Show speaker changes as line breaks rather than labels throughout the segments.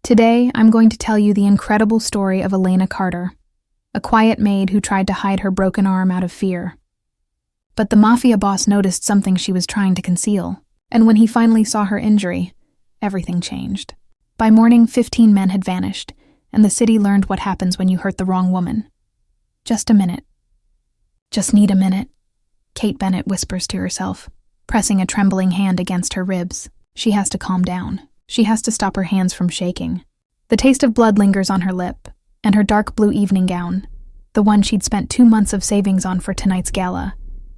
Today, I'm going to tell you the incredible story of Elena Carter, a quiet maid who tried to hide her broken arm out of fear. But the Mafia boss noticed something she was trying to conceal, and when he finally saw her injury, everything changed. By morning, 15 men had vanished, and the city learned what happens when you hurt the wrong woman. Just a minute. Just need a minute, Kate Bennett whispers to herself, pressing a trembling hand against her ribs. She has to calm down. She has to stop her hands from shaking. The taste of blood lingers on her lip, and her dark blue evening gown, the one she'd spent 2 months of savings on for tonight's gala,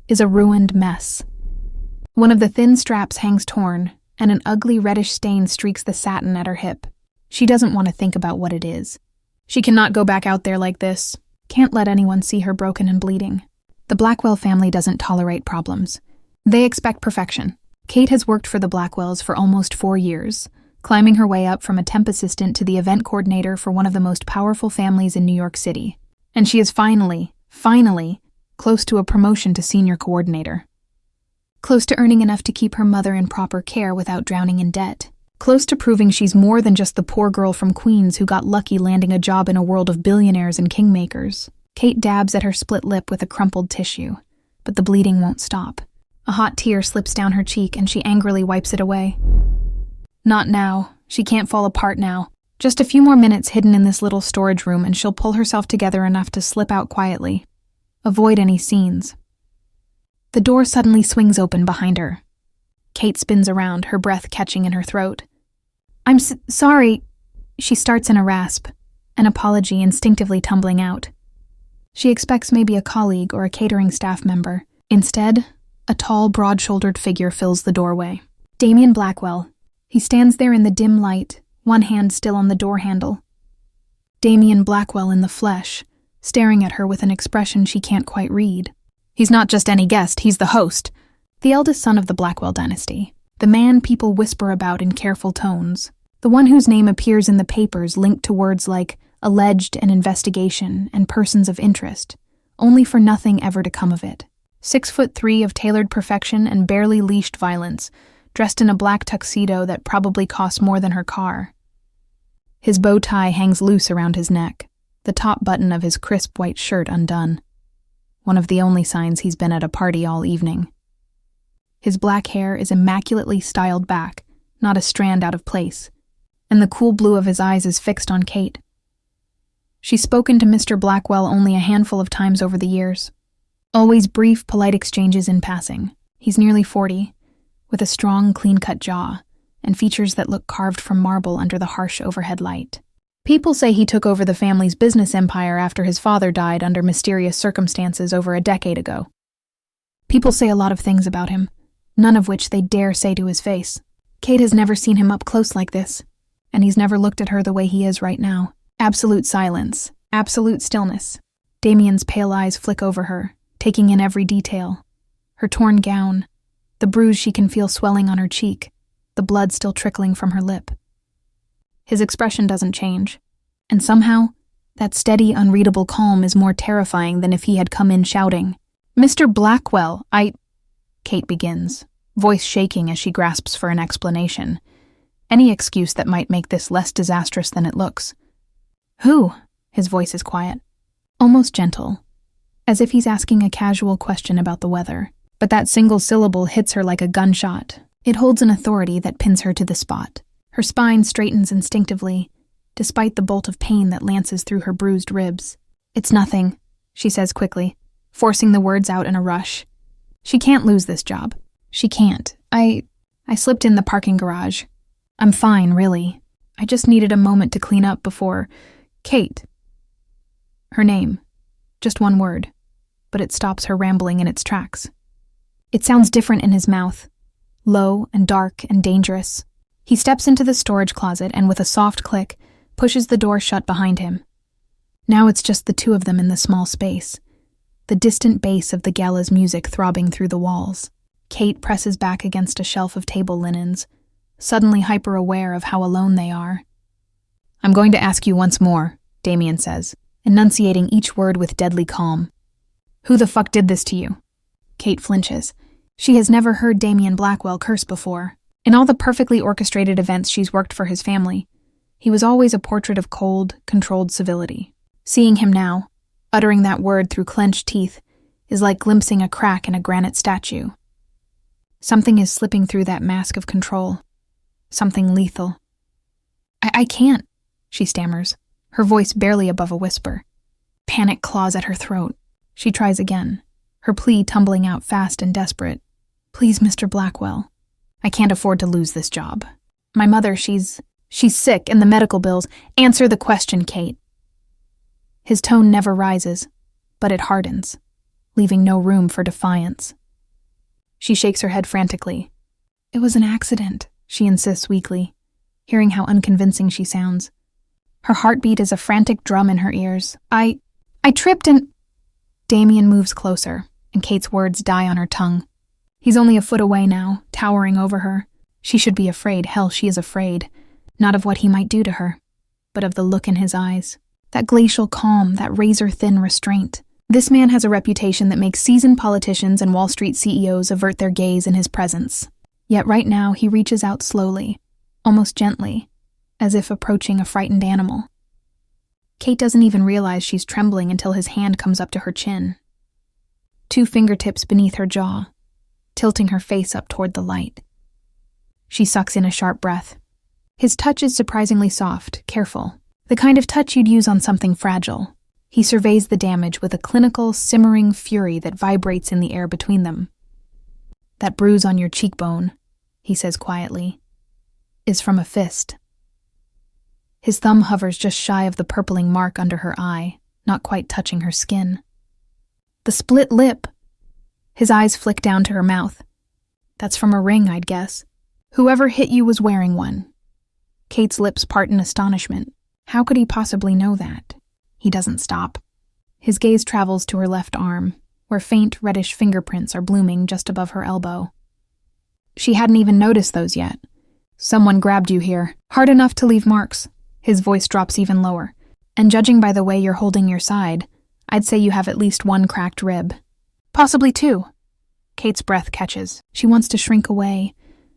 is a ruined mess. One of the thin straps hangs torn, and an ugly reddish stain streaks the satin at her hip. She doesn't want to think about what it is. She cannot go back out there like this, can't let anyone see her broken and bleeding. The Blackwell family doesn't tolerate problems. They expect perfection. Kate has worked for the Blackwells for almost 4 years, climbing her way up from a temp assistant to the event coordinator for one of the most powerful families in New York City. And she is finally, close to a promotion to senior coordinator. Close to earning enough to keep her mother in proper care without drowning in debt. Close to proving she's more than just the poor girl from Queens who got lucky landing a job in a world of billionaires and kingmakers. Kate dabs at her split lip with a crumpled tissue, but the bleeding won't stop. A hot tear slips down her cheek and she angrily wipes it away. Not now. She can't fall apart now. Just a few more minutes hidden in this little storage room and she'll pull herself together enough to slip out quietly. Avoid any scenes. The door suddenly swings open behind her. Kate spins around, her breath catching in her throat. I'm sorry. She starts in a rasp, an apology instinctively tumbling out. She expects maybe a colleague or a catering staff member. Instead, a tall, broad-shouldered figure fills the doorway. Damien Blackwell. He stands there in the dim light, one hand still on the door handle. Damien Blackwell in the flesh, staring at her with an expression she can't quite read. He's not just any guest, he's the host. The eldest son of the Blackwell dynasty. The man people whisper about in careful tones. The one whose name appears in the papers linked to words like alleged and investigation and persons of interest, only for nothing ever to come of it. 6'3" of tailored perfection and barely leashed violence, dressed in a black tuxedo that probably cost more than her car. His bow tie hangs loose around his neck, the top button of his crisp white shirt undone. One of the only signs he's been at a party all evening. His black hair is immaculately styled back, not a strand out of place, and the cool blue of his eyes is fixed on Kate. She's spoken to Mr. Blackwell only a handful of times over the years. Always brief, polite exchanges in passing. He's nearly 40, with a strong, clean-cut jaw, and features that look carved from marble under the harsh overhead light. People say he took over the family's business empire after his father died under mysterious circumstances over a decade ago. People say a lot of things about him, none of which they dare say to his face. Kate has never seen him up close like this, and he's never looked at her the way he is right now. Absolute silence, absolute stillness. Damien's pale eyes flick over her, taking in every detail. Her torn gown, the bruise she can feel swelling on her cheek, the blood still trickling from her lip. His expression doesn't change, and somehow, that steady, unreadable calm is more terrifying than if he had come in shouting, "Mr. Blackwell, Kate begins, voice shaking as she grasps for an explanation. Any excuse that might make this less disastrous than it looks. Who? His voice is quiet, almost gentle, as if he's asking a casual question about the weather. But that single syllable hits her like a gunshot. It holds an authority that pins her to the spot. Her spine straightens instinctively, despite the bolt of pain that lances through her bruised ribs. It's nothing, she says quickly, forcing the words out in a rush. She can't lose this job. She can't. I slipped in the parking garage. I'm fine, really. I just needed a moment to clean up before... Kate. Her name. Just one word. But it stops her rambling in its tracks. It sounds different in his mouth. Low and dark and dangerous. He steps into the storage closet and with a soft click, pushes the door shut behind him. Now it's just the two of them in the small space. The distant bass of the gala's music throbbing through the walls. Kate presses back against a shelf of table linens, suddenly hyper-aware of how alone they are. I'm going to ask you once more, Damien says, enunciating each word with deadly calm. Who the fuck did this to you? Kate flinches. She has never heard Damien Blackwell curse before. In all the perfectly orchestrated events she's worked for his family, He was always a portrait of cold, controlled civility. Seeing him now, uttering that word through clenched teeth, is like glimpsing a crack in a granite statue. Something is slipping through that mask of control. Something lethal. I can't, she stammers, her voice barely above a whisper. Panic claws at her throat. She tries again, her plea tumbling out fast and desperate. Please, Mr. Blackwell. I can't afford to lose this job. My mother, she's sick, and the medical bills. Answer the question, Kate. His tone never rises, but it hardens, leaving no room for defiance. She shakes her head frantically. It was an accident, she insists weakly, hearing how unconvincing she sounds. Her heartbeat is a frantic drum in her ears. I tripped and... Damien moves closer, and Kate's words die on her tongue. He's only a foot away now, towering over her. She should be afraid, hell, she is afraid. Not of what he might do to her, but of the look in his eyes. That glacial calm, that razor-thin restraint. This man has a reputation that makes seasoned politicians and Wall Street CEOs avert their gaze in his presence. Yet right now he reaches out slowly, almost gently, as if approaching a frightened animal. Kate doesn't even realize she's trembling until his hand comes up to her chin. 2 fingertips beneath her jaw, tilting her face up toward the light. She sucks in a sharp breath. His touch is surprisingly soft, careful, the kind of touch you'd use on something fragile. He surveys the damage with a clinical, simmering fury that vibrates in the air between them. That bruise on your cheekbone, he says quietly, is from a fist. His thumb hovers just shy of the purpling mark under her eye, not quite touching her skin. The split lip. His eyes flick down to her mouth. That's from a ring, I'd guess. Whoever hit you was wearing one. Kate's lips part in astonishment. How could he possibly know that? He doesn't stop. His gaze travels to her left arm, where faint reddish fingerprints are blooming just above her elbow. She hadn't even noticed those yet. Someone grabbed you here, hard enough to leave marks. His voice drops even lower. And judging by the way you're holding your side, I'd say you have at least 1 cracked rib. Possibly 2. Kate's breath catches. She wants to shrink away,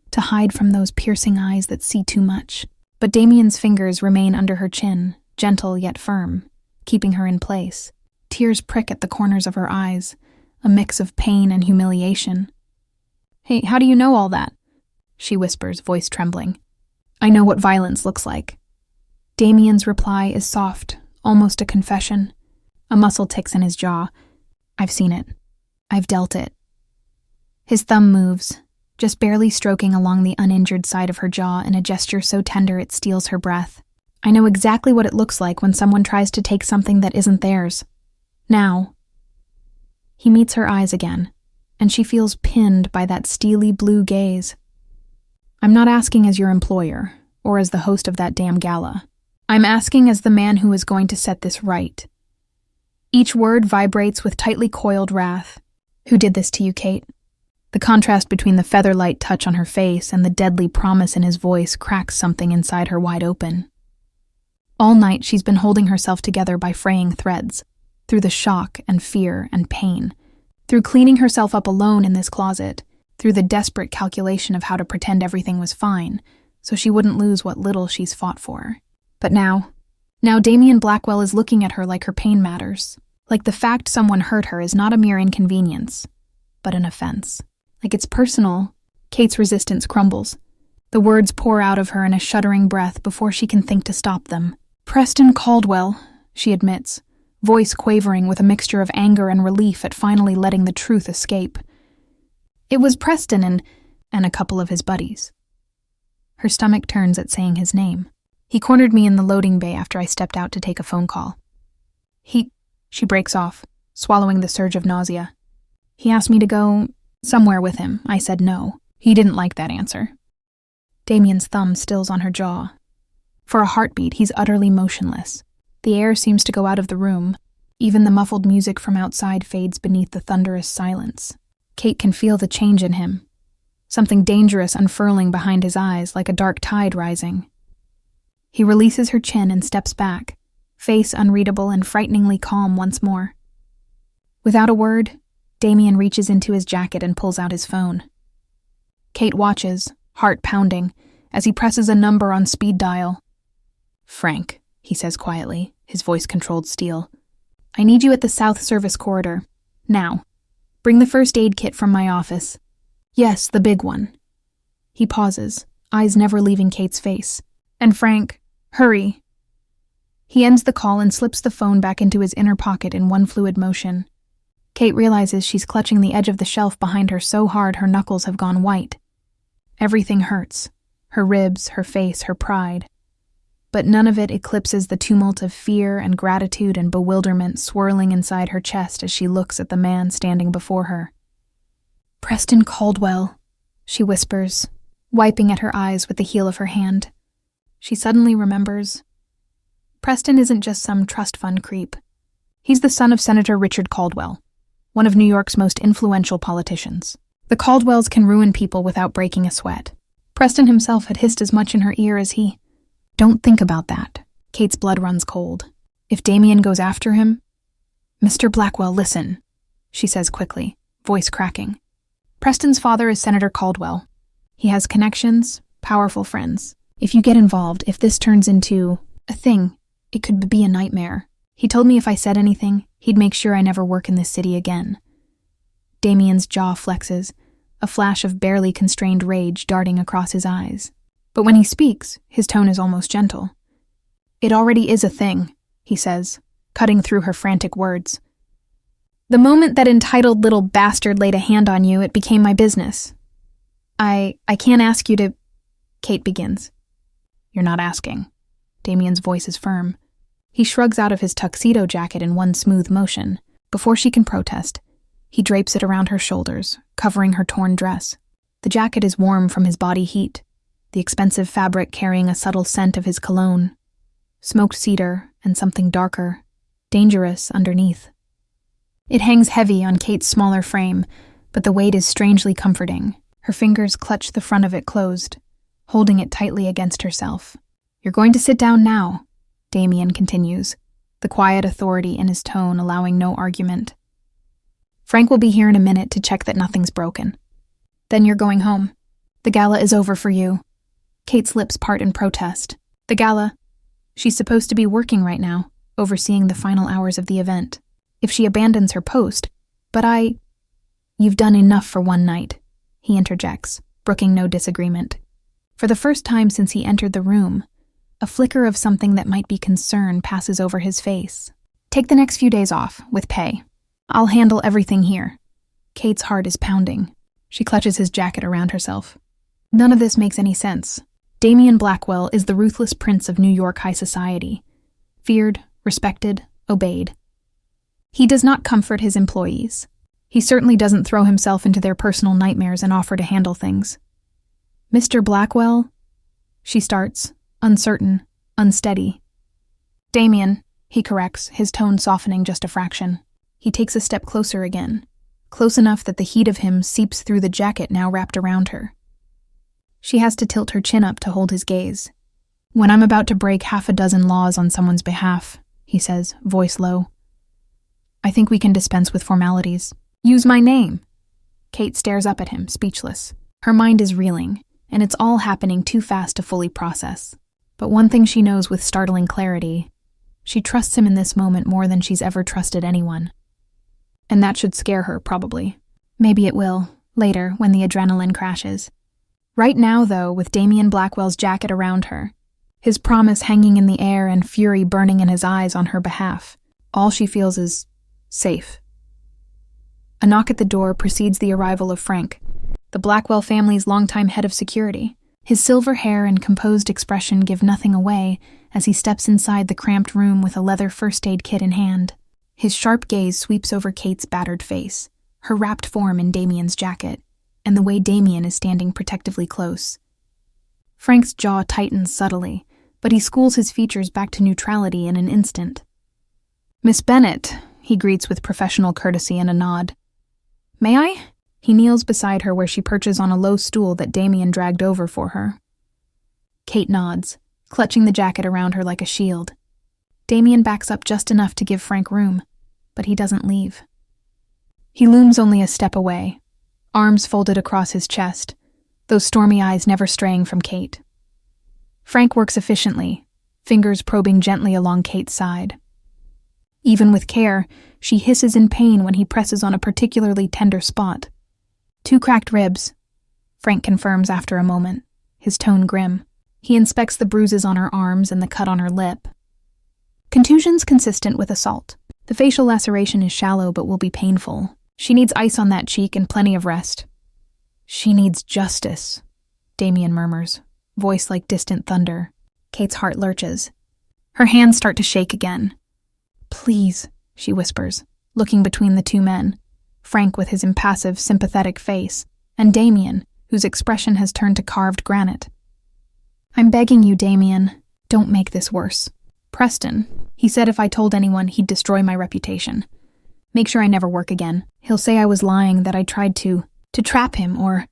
to hide from those piercing eyes that see too much. But Damien's fingers remain under her chin, gentle yet firm, keeping her in place. Tears prick at the corners of her eyes, a mix of pain and humiliation. Hey, how do you know all that? She whispers, voice trembling. I know what violence looks like. Damien's reply is soft, almost a confession. A muscle ticks in his jaw. I've seen it. I've dealt it. His thumb moves, just barely stroking along the uninjured side of her jaw in a gesture so tender it steals her breath. I know exactly what it looks like when someone tries to take something that isn't theirs. Now. He meets her eyes again, and she feels pinned by that steely blue gaze. I'm not asking as your employer, or as the host of that damn gala. I'm asking as the man who is going to set this right. Each word vibrates with tightly coiled wrath. Who did this to you, Kate? The contrast between the feather-light touch on her face and the deadly promise in his voice cracks something inside her wide open. All night she's been holding herself together by fraying threads, through the shock and fear and pain, through cleaning herself up alone in this closet, through the desperate calculation of how to pretend everything was fine, so she wouldn't lose what little she's fought for. But now Damien Blackwell is looking at her like her pain matters, like the fact someone hurt her is not a mere inconvenience, but an offense. Like it's personal. Kate's resistance crumbles. The words pour out of her in a shuddering breath before she can think to stop them. Preston Caldwell, she admits, voice quavering with a mixture of anger and relief at finally letting the truth escape. It was Preston and a couple of his buddies. Her stomach turns at saying his name. He cornered me in the loading bay after I stepped out to take a phone call. She breaks off, swallowing the surge of nausea. He asked me to go somewhere with him. I said no. He didn't like that answer. Damien's thumb stills on her jaw. For a heartbeat, he's utterly motionless. The air seems to go out of the room. Even the muffled music from outside fades beneath the thunderous silence. Kate can feel the change in him. Something dangerous unfurling behind his eyes like a dark tide rising. He releases her chin and steps back, face unreadable and frighteningly calm once more. Without a word, Damien reaches into his jacket and pulls out his phone. Kate watches, heart pounding, as he presses a number on speed dial. Frank, he says quietly, his voice controlled steel. I need you at the South Service Corridor. Now. Bring the first aid kit from my office. Yes, the big one. He pauses, eyes never leaving Kate's face. And Frank, hurry. He ends the call and slips the phone back into his inner pocket in one fluid motion. Kate realizes she's clutching the edge of the shelf behind her so hard her knuckles have gone white. Everything hurts. Her ribs, her face, her pride. But none of it eclipses the tumult of fear and gratitude and bewilderment swirling inside her chest as she looks at the man standing before her. Preston Caldwell, she whispers, wiping at her eyes with the heel of her hand. She suddenly remembers. Preston isn't just some trust fund creep. He's the son of Senator Richard Caldwell, one of New York's most influential politicians. The Caldwells can ruin people without breaking a sweat. Preston himself had hissed as much in her ear as he. Don't think about that. Kate's blood runs cold. If Damien goes after him... Mr. Blackwell, listen, she says quickly, voice cracking. Preston's father is Senator Caldwell. He has connections, powerful friends. If you get involved, if this turns into a thing, it could be a nightmare. He told me if I said anything, he'd make sure I never work in this city again. Damien's jaw flexes, a flash of barely constrained rage darting across his eyes. But when he speaks, his tone is almost gentle. It already is a thing, he says, cutting through her frantic words. The moment that entitled little bastard laid a hand on you, it became my business. I can't ask you to... Kate begins. You're not asking. Damien's voice is firm. He shrugs out of his tuxedo jacket in one smooth motion. Before she can protest, he drapes it around her shoulders, covering her torn dress. The jacket is warm from his body heat, the expensive fabric carrying a subtle scent of his cologne. Smoked cedar and something darker, dangerous underneath. It hangs heavy on Kate's smaller frame, but the weight is strangely comforting. Her fingers clutch the front of it closed, holding it tightly against herself. You're going to sit down now, Damien continues, the quiet authority in his tone allowing no argument. Frank will be here in a minute to check that nothing's broken. Then you're going home. The gala is over for you. Kate's lips part in protest. The gala. She's supposed to be working right now, overseeing the final hours of the event. If she abandons her post, but You've done enough for one night, he interjects, brooking no disagreement. For the first time since he entered the room, a flicker of something that might be concern passes over his face. Take the next few days off, with pay. I'll handle everything here. Kate's heart is pounding. She clutches his jacket around herself. None of this makes any sense. Damien Blackwell is the ruthless prince of New York high society. Feared, respected, obeyed. He does not comfort his employees. He certainly doesn't throw himself into their personal nightmares and offer to handle things. Mr. Blackwell? She starts, uncertain, unsteady. Damien, he corrects, his tone softening just a fraction. He takes a step closer again, close enough that the heat of him seeps through the jacket now wrapped around her. She has to tilt her chin up to hold his gaze. When I'm about to break half a dozen laws on someone's behalf, he says, voice low, I think we can dispense with formalities. Use my name. Kate stares up at him, speechless. Her mind is reeling, and it's all happening too fast to fully process. But one thing she knows with startling clarity, she trusts him in this moment more than she's ever trusted anyone. And that should scare her, probably. Maybe it will, later, when the adrenaline crashes. Right now, though, with Damien Blackwell's jacket around her, his promise hanging in the air and fury burning in his eyes on her behalf, all she feels is safe. A knock at the door precedes the arrival of Frank, the Blackwell family's longtime head of security. His silver hair and composed expression give nothing away as he steps inside the cramped room with a leather first aid kit in hand. His sharp gaze sweeps over Kate's battered face, her wrapped form in Damien's jacket, and the way Damien is standing protectively close. Frank's jaw tightens subtly, but he schools his features back to neutrality in an instant. Miss Bennett, he greets with professional courtesy and a nod. May I? He kneels beside her where she perches on a low stool that Damien dragged over for her. Kate nods, clutching the jacket around her like a shield. Damien backs up just enough to give Frank room, but he doesn't leave. He looms only a step away, arms folded across his chest, those stormy eyes never straying from Kate. Frank works efficiently, fingers probing gently along Kate's side. Even with care, she hisses in pain when he presses on a particularly tender spot. 2 cracked ribs, Frank confirms after a moment, his tone grim. He inspects the bruises on her arms and the cut on her lip. Contusions consistent with assault. The facial laceration is shallow but will be painful. She needs ice on that cheek and plenty of rest. She needs justice, Damien murmurs, voice like distant thunder. Kate's heart lurches. Her hands start to shake again. Please, she whispers, looking between the 2 men, Frank with his impassive, sympathetic face, and Damien, whose expression has turned to carved granite. I'm begging you, Damien, don't make this worse. Preston, he said if I told anyone, he'd destroy my reputation. Make sure I never work again. He'll say I was lying, that I tried to trap him, or...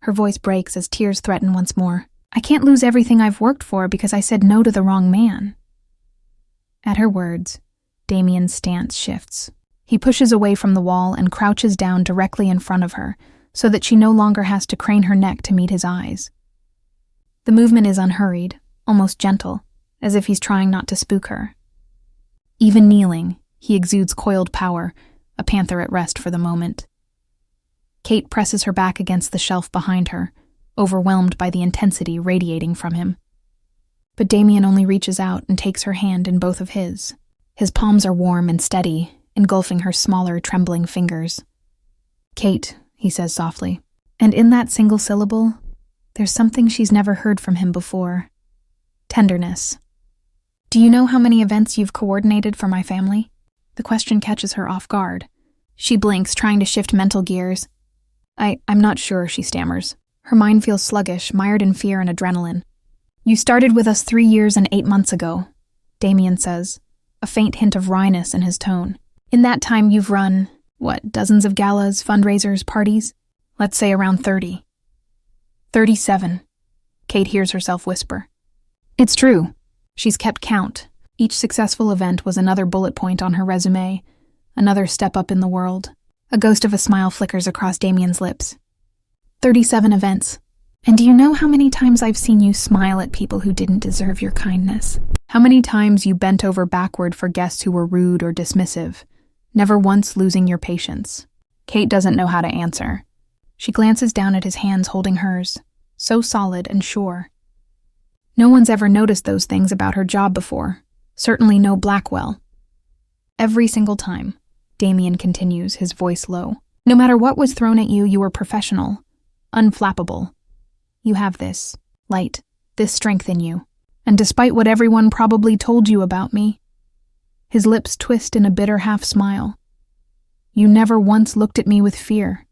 Her voice breaks as tears threaten once more. I can't lose everything I've worked for because I said no to the wrong man. At her words, Damien's stance shifts. He pushes away from the wall and crouches down directly in front of her, so that she no longer has to crane her neck to meet his eyes. The movement is unhurried, almost gentle, as if he's trying not to spook her. Even kneeling, he exudes coiled power, a panther at rest for the moment. Kate presses her back against the shelf behind her, overwhelmed by the intensity radiating from him. But Damien only reaches out and takes her hand in both of his. His palms are warm and steady, engulfing her smaller, trembling fingers. Kate, he says softly, and in that single syllable, there's something she's never heard from him before. Tenderness. Do you know how many events you've coordinated for my family? The question catches her off guard. She blinks, trying to shift mental gears. I'm not sure, she stammers. Her mind feels sluggish, mired in fear and adrenaline. You started with us 3 years and 8 months ago, Damien says, a faint hint of wryness in his tone. In that time you've run, dozens of galas, fundraisers, parties? Let's say around 30. 37, Kate hears herself whisper. It's true. She's kept count. Each successful event was another bullet point on her resume, another step up in the world. A ghost of a smile flickers across Damien's lips. 37 events. And do you know how many times I've seen you smile at people who didn't deserve your kindness? How many times you bent over backward for guests who were rude or dismissive, never once losing your patience? Kate doesn't know how to answer. She glances down at his hands holding hers, so solid and sure. No one's ever noticed those things about her job before. Certainly no Blackwell. Every single time, Damien continues, his voice low. No matter what was thrown at you, you were professional, unflappable. You have this light, this strength in you. And despite what everyone probably told you about me, his lips twist in a bitter half-smile. You never once looked at me with fear.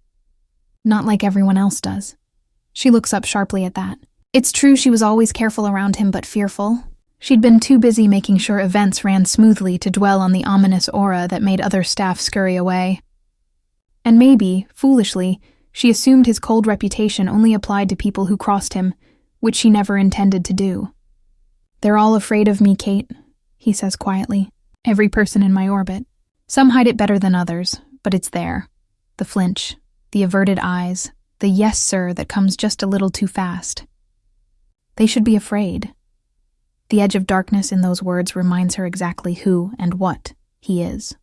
Not like everyone else does. She looks up sharply at that. It's true she was always careful around him but fearful. She'd been too busy making sure events ran smoothly to dwell on the ominous aura that made other staff scurry away. And maybe, foolishly, she assumed his cold reputation only applied to people who crossed him, which she never intended to do. They're all afraid of me, Kate, he says quietly. Every person in my orbit. Some hide it better than others, but it's there. The flinch, the averted eyes, the yes sir that comes just a little too fast. They should be afraid. The edge of darkness in those words reminds her exactly who and what he is.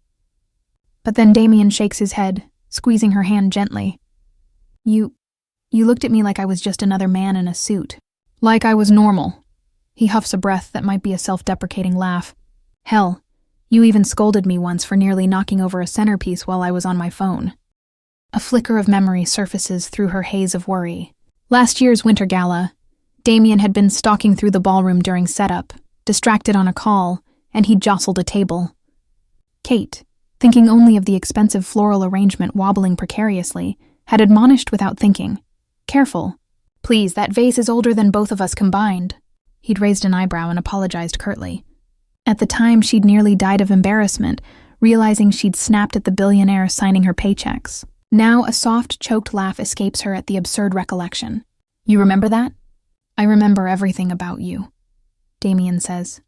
But then Damien shakes his head, squeezing her hand gently. You looked at me like I was just another man in a suit. Like I was normal. He huffs a breath that might be a self-deprecating laugh. Hell, you even scolded me once for nearly knocking over a centerpiece while I was on my phone. A flicker of memory surfaces through her haze of worry. Last year's winter gala, Damien had been stalking through the ballroom during setup, distracted on a call, and he'd jostled a table. Kate, thinking only of the expensive floral arrangement wobbling precariously, had admonished without thinking. Careful. Please, that vase is older than both of us combined. He'd raised an eyebrow and apologized curtly. At the time, she'd nearly died of embarrassment, realizing she'd snapped at the billionaire signing her paychecks. Now a soft, choked laugh escapes her at the absurd recollection. You remember that? I remember everything about you, Damien says,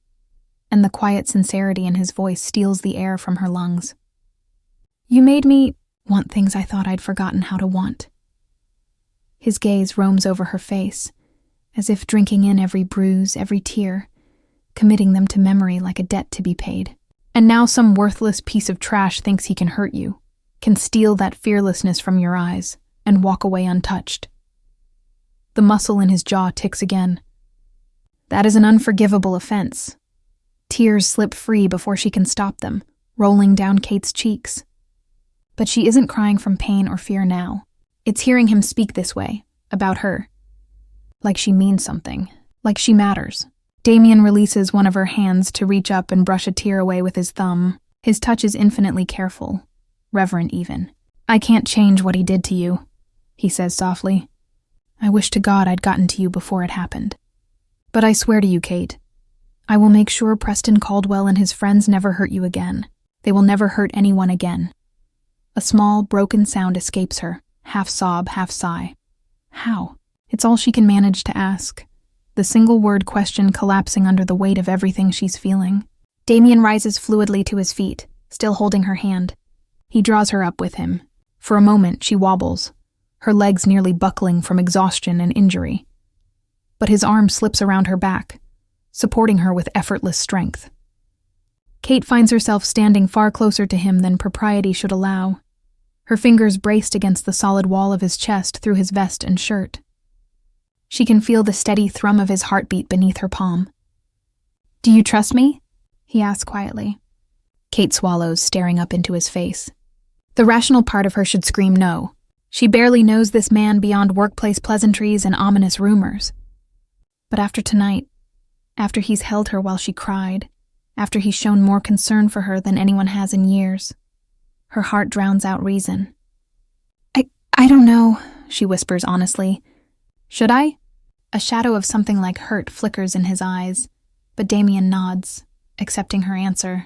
and the quiet sincerity in his voice steals the air from her lungs. You made me want things I thought I'd forgotten how to want. His gaze roams over her face, as if drinking in every bruise, every tear, committing them to memory like a debt to be paid. And now some worthless piece of trash thinks he can hurt you, can steal that fearlessness from your eyes, and walk away untouched. The muscle in his jaw ticks again. That is an unforgivable offense. Tears slip free before she can stop them, rolling down Kate's cheeks. But she isn't crying from pain or fear now. It's hearing him speak this way, about her. Like she means something, like she matters. Damien releases one of her hands to reach up and brush a tear away with his thumb. His touch is infinitely careful, reverent even. "I can't change what he did to you," he says softly. "I wish to God I'd gotten to you before it happened. But I swear to you, Kate, I will make sure Preston Caldwell and his friends never hurt you again. They will never hurt anyone again." A small, broken sound escapes her, half sob, half sigh. How? It's all she can manage to ask. The single-word question collapsing under the weight of everything she's feeling. Damien rises fluidly to his feet, still holding her hand. He draws her up with him. For a moment, she wobbles, her legs nearly buckling from exhaustion and injury. But his arm slips around her back, supporting her with effortless strength. Kate finds herself standing far closer to him than propriety should allow, her fingers braced against the solid wall of his chest through his vest and shirt. She can feel the steady thrum of his heartbeat beneath her palm. "Do you trust me?" he asks quietly. Kate swallows, staring up into his face. The rational part of her should scream no. She barely knows this man beyond workplace pleasantries and ominous rumors. But after tonight, after he's held her while she cried, after he's shown more concern for her than anyone has in years, her heart drowns out reason. I don't know," she whispers honestly. "Should I?" A shadow of something like hurt flickers in his eyes, but Damien nods, accepting her answer.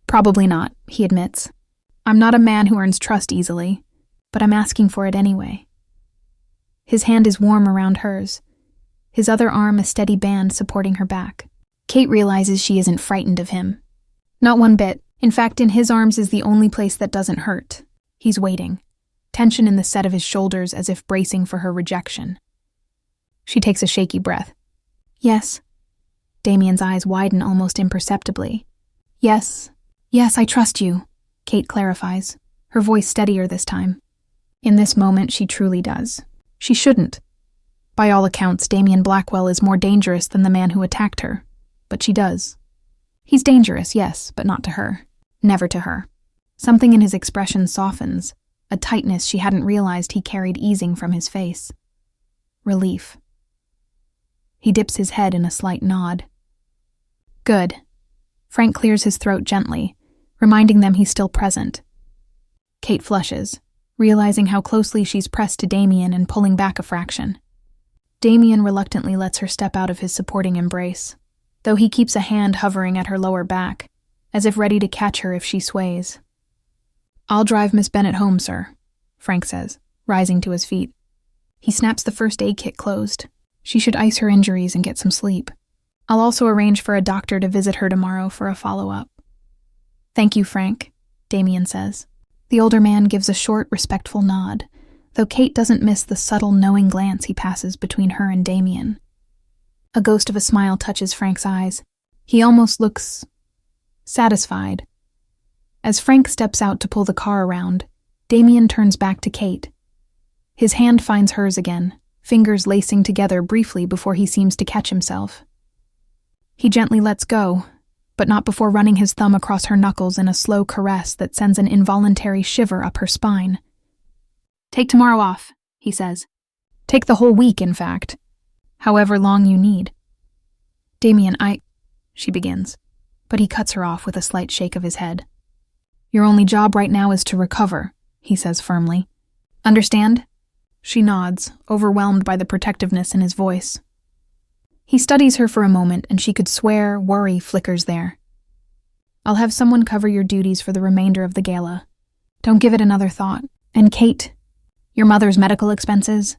"Probably not," he admits. "I'm not a man who earns trust easily, but I'm asking for it anyway." His hand is warm around hers, his other arm a steady band supporting her back. Kate realizes she isn't frightened of him. Not one bit. In fact, in his arms is the only place that doesn't hurt. He's waiting, tension in the set of his shoulders as if bracing for her rejection. She takes a shaky breath. "Yes." Damien's eyes widen almost imperceptibly. Yes, I trust you," Kate clarifies, her voice steadier this time. In this moment, she truly does. She shouldn't. By all accounts, Damien Blackwell is more dangerous than the man who attacked her, but she does. He's dangerous, yes, but not to her. Never to her. Something in his expression softens, a tightness she hadn't realized he carried easing from his face. Relief. He dips his head in a slight nod. Good. Frank clears his throat gently, reminding them he's still present. Kate flushes, realizing how closely she's pressed to Damien and pulling back a fraction. Damien reluctantly lets her step out of his supporting embrace, though he keeps a hand hovering at her lower back, as if ready to catch her if she sways. "I'll drive Miss Bennett home, sir," Frank says, rising to his feet. He snaps the first aid kit closed. She should ice her injuries and get some sleep. I'll also arrange for a doctor to visit her tomorrow for a follow-up. "Thank you, Frank," Damien says. The older man gives a short, respectful nod, though Kate doesn't miss the subtle, knowing glance he passes between her and Damien. A ghost of a smile touches Frank's eyes. He almost looks satisfied. As Frank steps out to pull the car around, Damien turns back to Kate. His hand finds hers again, fingers lacing together briefly before he seems to catch himself. He gently lets go, but not before running his thumb across her knuckles in a slow caress that sends an involuntary shiver up her spine. "Take tomorrow off," he says. "Take the whole week, in fact. However long you need." "Damien, she begins, but he cuts her off with a slight shake of his head. "Your only job right now is to recover," he says firmly. "Understand?" She nods, overwhelmed by the protectiveness in his voice. He studies her for a moment, and she could swear worry flickers there. "I'll have someone cover your duties for the remainder of the gala. Don't give it another thought. And Kate, your mother's medical expenses?"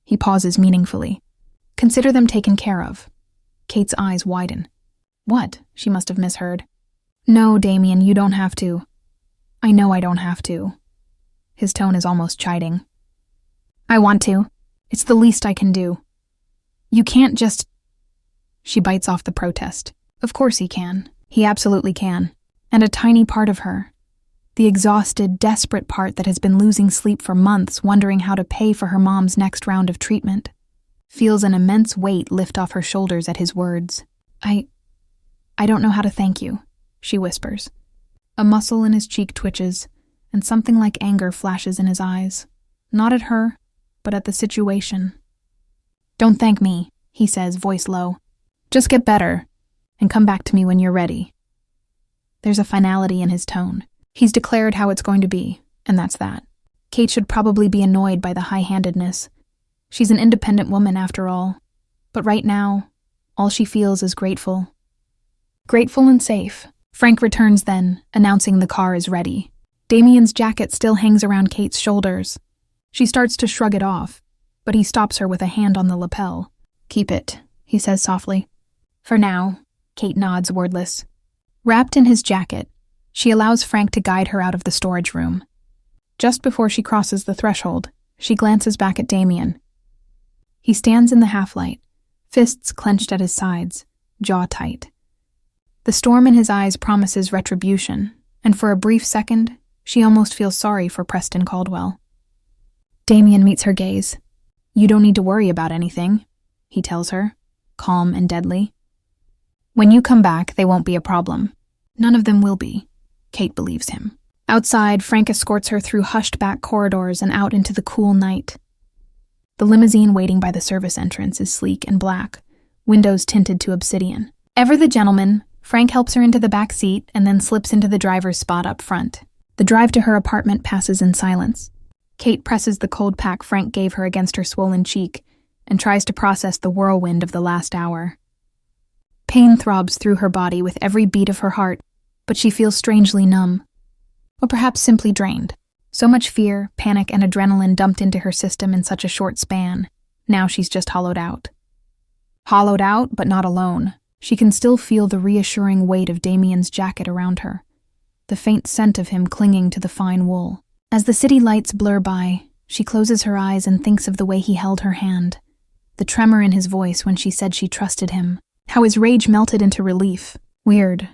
He pauses meaningfully. "Consider them taken care of." Kate's eyes widen. What? She must have misheard. "No, Damien, you don't have to." "I know I don't have to." His tone is almost chiding. "I want to. It's the least I can do. You can't just..." She bites off the protest. Of course he can. He absolutely can. And a tiny part of her, the exhausted, desperate part that has been losing sleep for months, wondering how to pay for her mom's next round of treatment, feels an immense weight lift off her shoulders at his words. I don't know how to thank you, she whispers. A muscle in his cheek twitches, and something like anger flashes in his eyes. Not at her, but at the situation. Don't thank me, he says, voice low. Just get better, and come back to me when you're ready. There's a finality in his tone. He's declared how it's going to be, and that's that. Kate should probably be annoyed by the high-handedness. She's an independent woman, after all. But right now, all she feels is grateful. Grateful and safe. Frank returns then, announcing the car is ready. Damien's jacket still hangs around Kate's shoulders. She starts to shrug it off, but he stops her with a hand on the lapel. Keep it, he says softly. For now, Kate nods wordless. Wrapped in his jacket, she allows Frank to guide her out of the storage room. Just before she crosses the threshold, she glances back at Damien. He stands in the half-light, fists clenched at his sides, jaw tight. The storm in his eyes promises retribution, and for a brief second, she almost feels sorry for Preston Caldwell. Damien meets her gaze. You don't need to worry about anything, he tells her, calm and deadly. When you come back, they won't be a problem. None of them will be. Kate believes him. Outside, Frank escorts her through hushed back corridors and out into the cool night. The limousine waiting by the service entrance is sleek and black, windows tinted to obsidian. Ever the gentleman, Frank helps her into the back seat and then slips into the driver's spot up front. The drive to her apartment passes in silence. Kate presses the cold pack Frank gave her against her swollen cheek and tries to process the whirlwind of the last hour. Pain throbs through her body with every beat of her heart, but she feels strangely numb. Or perhaps simply drained. So much fear, panic, and adrenaline dumped into her system in such a short span. Now she's just hollowed out. Hollowed out, but not alone. She can still feel the reassuring weight of Damien's jacket around her, the faint scent of him clinging to the fine wool. As the city lights blur by, she closes her eyes and thinks of the way he held her hand, the tremor in his voice when she said she trusted him, how his rage melted into relief. Weird.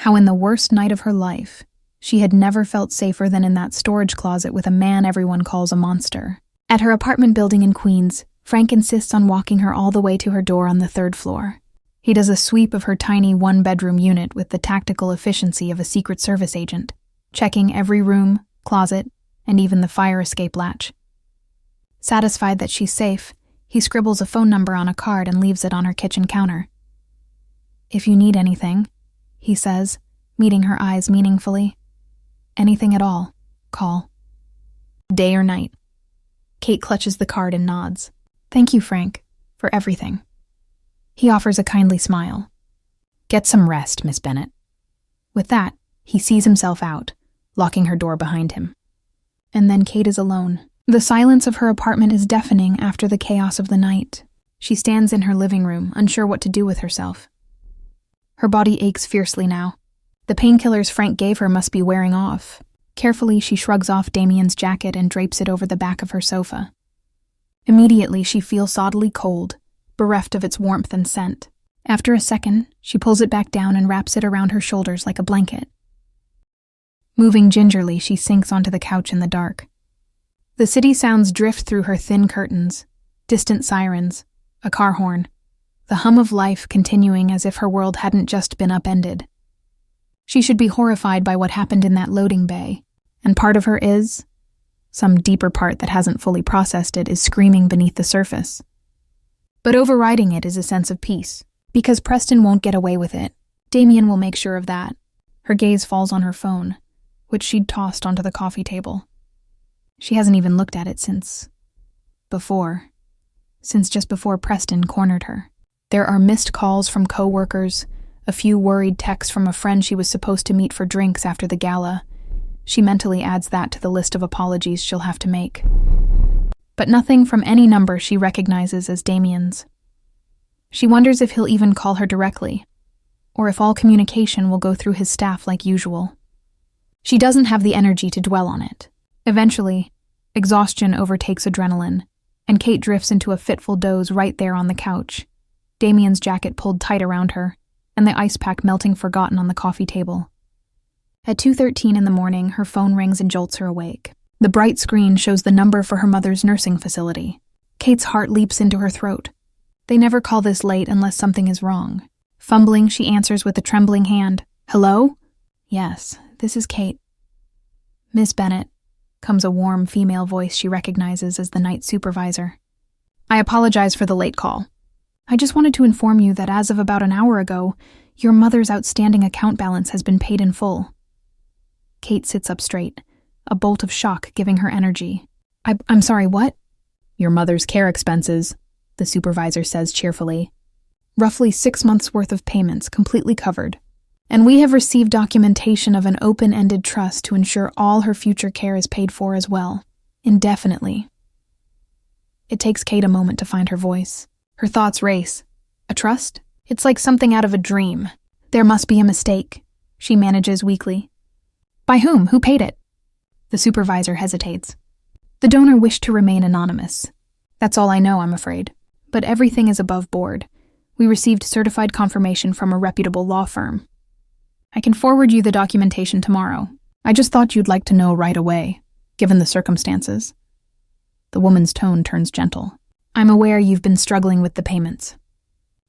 How in the worst night of her life, she had never felt safer than in that storage closet with a man everyone calls a monster. At her apartment building in Queens, Frank insists on walking her all the way to her door on the 3rd floor. He does a sweep of her tiny one-bedroom unit with the tactical efficiency of a Secret Service agent, checking every room, closet, and even the fire escape latch. Satisfied that she's safe, he scribbles a phone number on a card and leaves it on her kitchen counter. If you need anything, he says, meeting her eyes meaningfully. Anything at all, call. Day or night. Kate clutches the card and nods. Thank you, Frank, for everything. He offers a kindly smile. Get some rest, Miss Bennett. With that, he sees himself out, locking her door behind him. And then Kate is alone. The silence of her apartment is deafening after the chaos of the night. She stands in her living room, unsure what to do with herself. Her body aches fiercely now. The painkillers Frank gave her must be wearing off. Carefully, she shrugs off Damien's jacket and drapes it over the back of her sofa. Immediately, she feels soddily cold, bereft of its warmth and scent. After a second, she pulls it back down and wraps it around her shoulders like a blanket. Moving gingerly, she sinks onto the couch in the dark. The city sounds drift through her thin curtains, distant sirens, a car horn, the hum of life continuing as if her world hadn't just been upended. She should be horrified by what happened in that loading bay, and part of her is, some deeper part that hasn't fully processed it is screaming beneath the surface. But overriding it is a sense of peace, because Preston won't get away with it. Damien will make sure of that. Her gaze falls on her phone, which she'd tossed onto the coffee table. She hasn't even looked at it since just before Preston cornered her. There are missed calls from co-workers, a few worried texts from a friend she was supposed to meet for drinks after the gala. She mentally adds that to the list of apologies she'll have to make. But nothing from any number she recognizes as Damien's. She wonders if he'll even call her directly, or if all communication will go through his staff like usual. She doesn't have the energy to dwell on it. Eventually, exhaustion overtakes adrenaline, and Kate drifts into a fitful doze right there on the couch. Damien's jacket pulled tight around her, and the ice pack melting forgotten on the coffee table. At 2:13 in the morning, her phone rings and jolts her awake. The bright screen shows the number for her mother's nursing facility. Kate's heart leaps into her throat. They never call this late unless something is wrong. Fumbling, she answers with a trembling hand. "Hello?" "Yes, this is Kate." "Miss Bennett," comes a warm female voice she recognizes as the night supervisor. "I apologize for the late call. I just wanted to inform you that as of about an hour ago, your mother's outstanding account balance has been paid in full." Kate sits up straight, a bolt of shock giving her energy. I'm sorry, what?" "Your mother's care expenses," the supervisor says cheerfully. "Roughly 6 months' worth of payments completely covered. And we have received documentation of an open-ended trust to ensure all her future care is paid for as well, indefinitely." It takes Kate a moment to find her voice. Her thoughts race. A trust? It's like something out of a dream. There must be a mistake, she manages weakly. "By whom? Who paid it?" The supervisor hesitates. "The donor wished to remain anonymous. That's all I know, I'm afraid. But everything is above board. We received certified confirmation from a reputable law firm. I can forward you the documentation tomorrow. I just thought you'd like to know right away, given the circumstances." The woman's tone turns gentle. "I'm aware you've been struggling with the payments.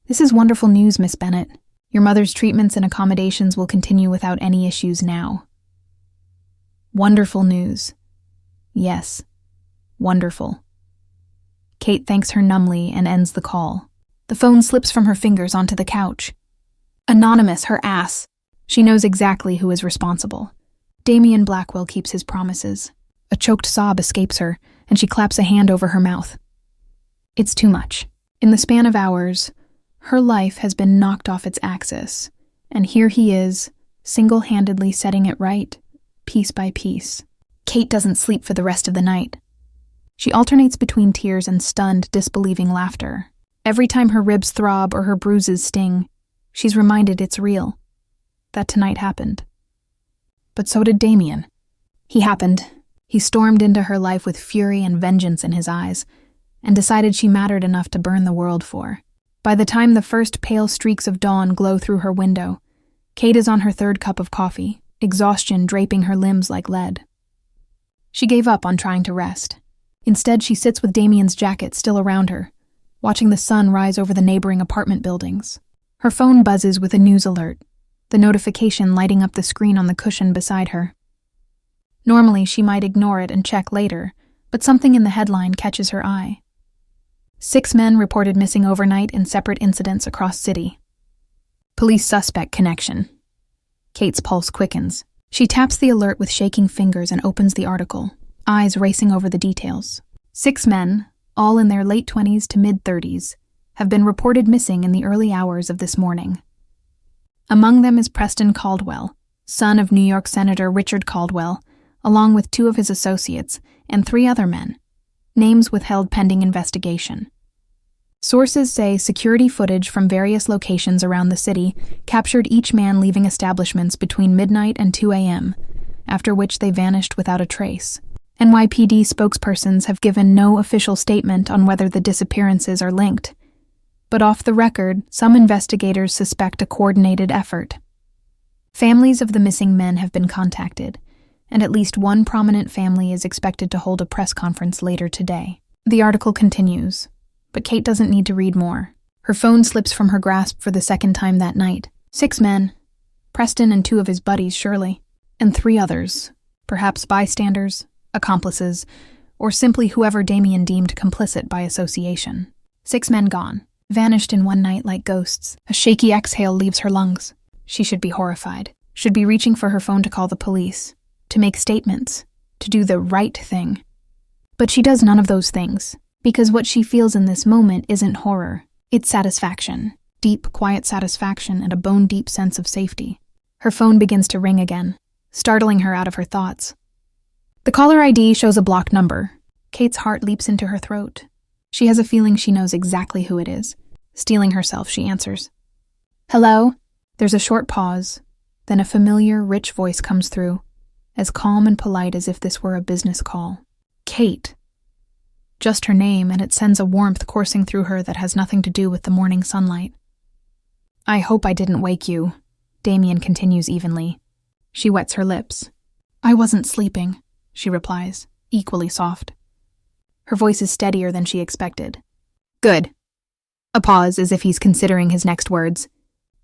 This is wonderful news, Miss Bennett. Your mother's treatments and accommodations will continue without any issues now." Wonderful news. Yes, wonderful. Kate thanks her numbly and ends the call. The phone slips from her fingers onto the couch. Anonymous, her ass. She knows exactly who is responsible. Damien Blackwell keeps his promises. A choked sob escapes her, and she claps a hand over her mouth. It's too much. In the span of hours, her life has been knocked off its axis, and here he is, single-handedly setting it right, piece by piece. Kate doesn't sleep for the rest of the night. She alternates between tears and stunned, disbelieving laughter. Every time her ribs throb or her bruises sting, she's reminded it's real, that tonight happened. But so did Damien. He happened. He stormed into her life with fury and vengeance in his eyes, and decided she mattered enough to burn the world for. By the time the first pale streaks of dawn glow through her window, Kate is on her third cup of coffee, exhaustion draping her limbs like lead. She gave up on trying to rest. Instead, she sits with Damien's jacket still around her, watching the sun rise over the neighboring apartment buildings. Her phone buzzes with a news alert, the notification lighting up the screen on the cushion beside her. Normally, she might ignore it and check later, but something in the headline catches her eye. 6 men reported missing overnight in separate incidents across city. Police suspect connection. Kate's pulse quickens. She taps the alert with shaking fingers and opens the article, eyes racing over the details. 6 men, all in their late 20s to mid-30s, have been reported missing in the early hours of this morning. Among them is Preston Caldwell, son of New York Senator Richard Caldwell, along with 2 of his associates and 3 other men, names withheld pending investigation. Sources say security footage from various locations around the city captured each man leaving establishments between midnight and 2 a.m., after which they vanished without a trace. NYPD spokespersons have given no official statement on whether the disappearances are linked, but off the record, some investigators suspect a coordinated effort. Families of the missing men have been contacted, and at least one prominent family is expected to hold a press conference later today. The article continues, but Kate doesn't need to read more. Her phone slips from her grasp for the second time that night. 6 men, Preston and 2 of his buddies, surely, and 3 others, perhaps bystanders, accomplices, or simply whoever Damien deemed complicit by association. 6 men gone, vanished in one night like ghosts. A shaky exhale leaves her lungs. She should be horrified, should be reaching for her phone to call the police, to make statements, to do the right thing. But she does none of those things, because what she feels in this moment isn't horror, it's satisfaction, deep, quiet satisfaction and a bone-deep sense of safety. Her phone begins to ring again, startling her out of her thoughts. The caller ID shows a blocked number. Kate's heart leaps into her throat. She has a feeling she knows exactly who it is. Steeling herself, she answers. "Hello?" There's a short pause, then a familiar, rich voice comes through, as calm and polite as if this were a business call. "Kate." Just her name, and it sends a warmth coursing through her that has nothing to do with the morning sunlight. "I hope I didn't wake you," Damien continues evenly. She wets her lips. "I wasn't sleeping," she replies, equally soft. Her voice is steadier than she expected. "Good." A pause, as if he's considering his next words.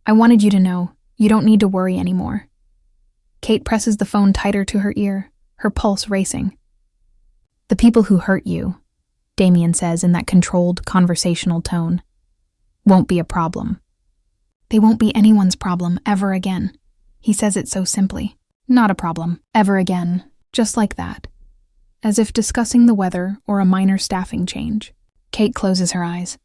"I wanted you to know, you don't need to worry anymore." Kate presses the phone tighter to her ear, her pulse racing. "The people who hurt you," Damien says in that controlled, conversational tone, "won't be a problem. They won't be anyone's problem ever again." He says it so simply. Not a problem, ever again, just like that. As if discussing the weather or a minor staffing change. Kate closes her eyes.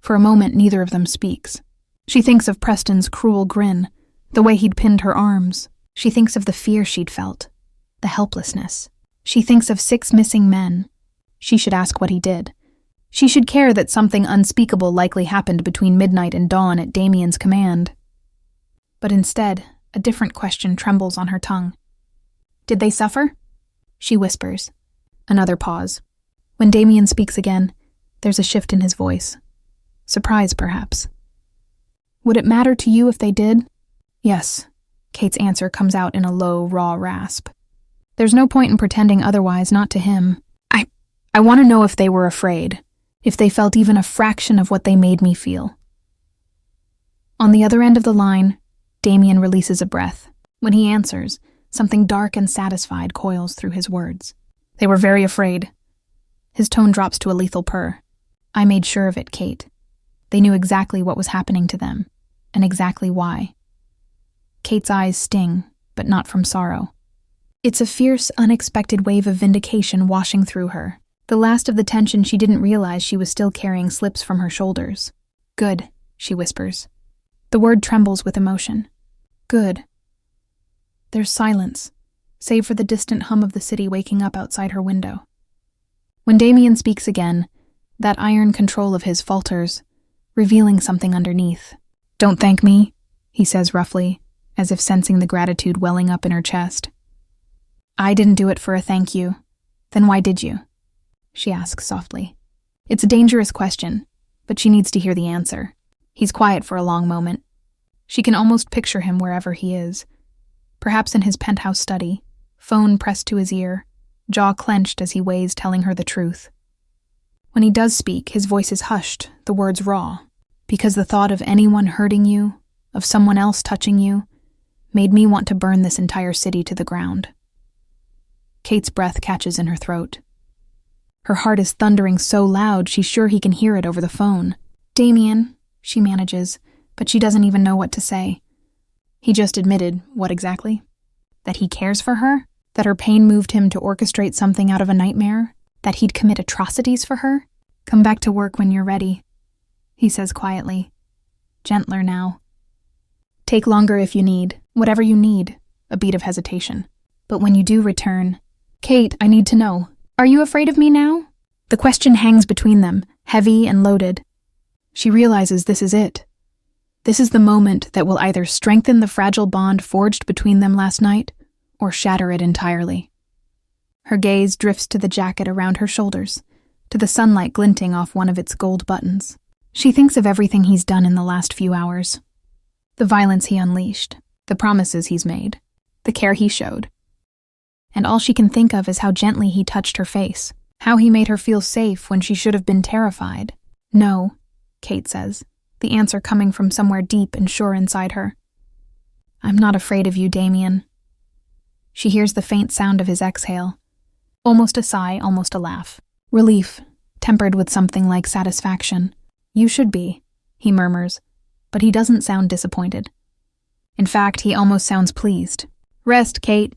For a moment, neither of them speaks. She thinks of Preston's cruel grin, the way he'd pinned her arms. She thinks of the fear she'd felt, the helplessness. She thinks of 6 missing men. She should ask what he did. She should care that something unspeakable likely happened between midnight and dawn at Damien's command. But instead, a different question trembles on her tongue. "Did they suffer?" She whispers. Another pause. When Damien speaks again, there's a shift in his voice. Surprise, perhaps. "Would it matter to you if they did?" "Yes." Kate's answer comes out in a low, raw rasp. There's no point in pretending otherwise, not to him. I want to know if they were afraid, if they felt even a fraction of what they made me feel." On the other end of the line, Damien releases a breath. When he answers, something dark and satisfied coils through his words. "They were very afraid." His tone drops to a lethal purr. "I made sure of it, Kate. They knew exactly what was happening to them, and exactly why." Kate's eyes sting, but not from sorrow. It's a fierce, unexpected wave of vindication washing through her. The last of the tension she didn't realize she was still carrying slips from her shoulders. "Good," she whispers. The word trembles with emotion. "Good." There's silence, save for the distant hum of the city waking up outside her window. When Damien speaks again, that iron control of his falters, revealing something underneath. "Don't thank me," he says roughly, as if sensing the gratitude welling up in her chest. "I didn't do it for a thank you. Then why did you?" she asks softly. It's a dangerous question, but she needs to hear the answer. He's quiet for a long moment. She can almost picture him wherever he is. Perhaps in his penthouse study, phone pressed to his ear, jaw clenched as he weighs telling her the truth. When he does speak, his voice is hushed, the words raw, because the thought of anyone hurting you, of someone else touching you, made me want to burn this entire city to the ground. Kate's breath catches in her throat. Her heart is thundering so loud she's sure he can hear it over the phone. "Damien," she manages, but she doesn't even know what to say. He just admitted, what exactly? That he cares for her? That her pain moved him to orchestrate something out of a nightmare? That he'd commit atrocities for her? "Come back to work when you're ready," he says quietly. Gentler now. "Take longer if you need, whatever you need," a beat of hesitation. "But when you do return..." "Kate, I need to know. Are you afraid of me now?" The question hangs between them, heavy and loaded. She realizes this is it. This is the moment that will either strengthen the fragile bond forged between them last night, or shatter it entirely. Her gaze drifts to the jacket around her shoulders, to the sunlight glinting off one of its gold buttons. She thinks of everything he's done in the last few hours. The violence he unleashed, the promises he's made, the care he showed. And all she can think of is how gently he touched her face, how he made her feel safe when she should have been terrified. "No," Kate says, the answer coming from somewhere deep and sure inside her. "I'm not afraid of you, Damien." She hears the faint sound of his exhale. Almost a sigh, almost a laugh. Relief, tempered with something like satisfaction. "You should be," he murmurs, but he doesn't sound disappointed. In fact, he almost sounds pleased. "Rest, Kate.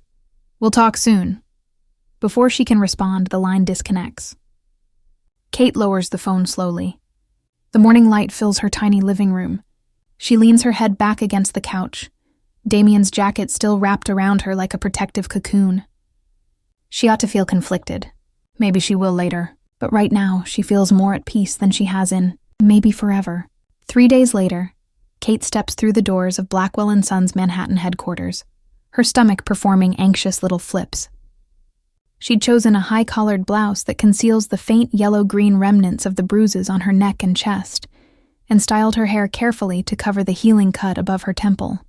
We'll talk soon." Before she can respond, the line disconnects. Kate lowers the phone slowly. The morning light fills her tiny living room. She leans her head back against the couch, Damien's jacket still wrapped around her like a protective cocoon. She ought to feel conflicted. Maybe she will later. But right now, she feels more at peace than she has in, maybe forever. 3 days later, Kate steps through the doors of Blackwell & Sons Manhattan headquarters, her stomach performing anxious little flips. She'd chosen a high-collared blouse that conceals the faint yellow-green remnants of the bruises on her neck and chest, and styled her hair carefully to cover the healing cut above her temple.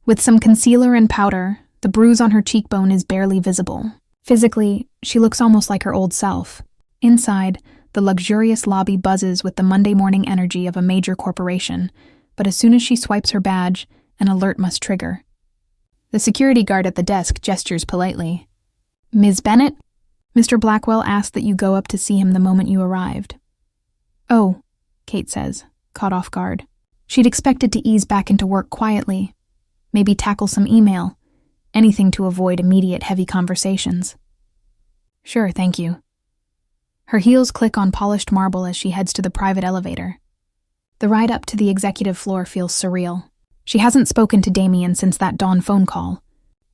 With some concealer and powder, the bruise on her cheekbone is barely visible. Physically, she looks almost like her old self. Inside, the luxurious lobby buzzes with the Monday morning energy of a major corporation, but as soon as she swipes her badge, an alert must trigger. The security guard at the desk gestures politely. "Ms. Bennett?" Mr. Blackwell asked that you go up to see him the moment you arrived. "Oh," Kate says, caught off guard. She'd expected to ease back into work quietly, maybe tackle some email, anything to avoid immediate heavy conversations. "Sure, thank you." Her heels click on polished marble as she heads to the private elevator. The ride up to the executive floor feels surreal. She hasn't spoken to Damien since that dawn phone call,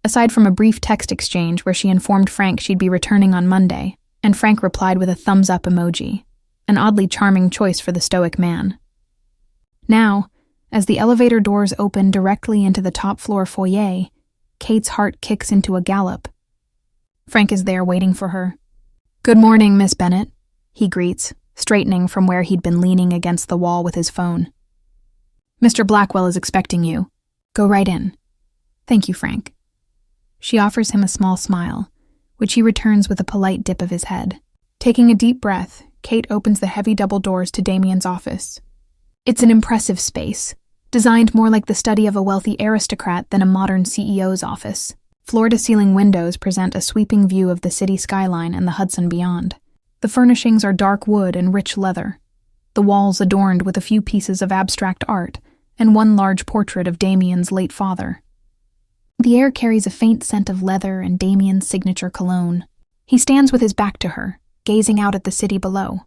aside from a brief text exchange where she informed Frank she'd be returning on Monday, and Frank replied with a thumbs-up emoji, an oddly charming choice for the stoic man. Now, as the elevator doors open directly into the top-floor foyer, Kate's heart kicks into a gallop. Frank is there waiting for her. "Good morning, Miss Bennett," he greets, straightening from where he'd been leaning against the wall with his phone. "Mr. Blackwell is expecting you. Go right in." "Thank you, Frank." She offers him a small smile, which he returns with a polite dip of his head. Taking a deep breath, Kate opens the heavy double doors to Damien's office. It's an impressive space, designed more like the study of a wealthy aristocrat than a modern CEO's office. Floor-to-ceiling windows present a sweeping view of the city skyline and the Hudson beyond. The furnishings are dark wood and rich leather, the walls adorned with a few pieces of abstract art and one large portrait of Damien's late father. The air carries a faint scent of leather and Damien's signature cologne. He stands with his back to her, gazing out at the city below.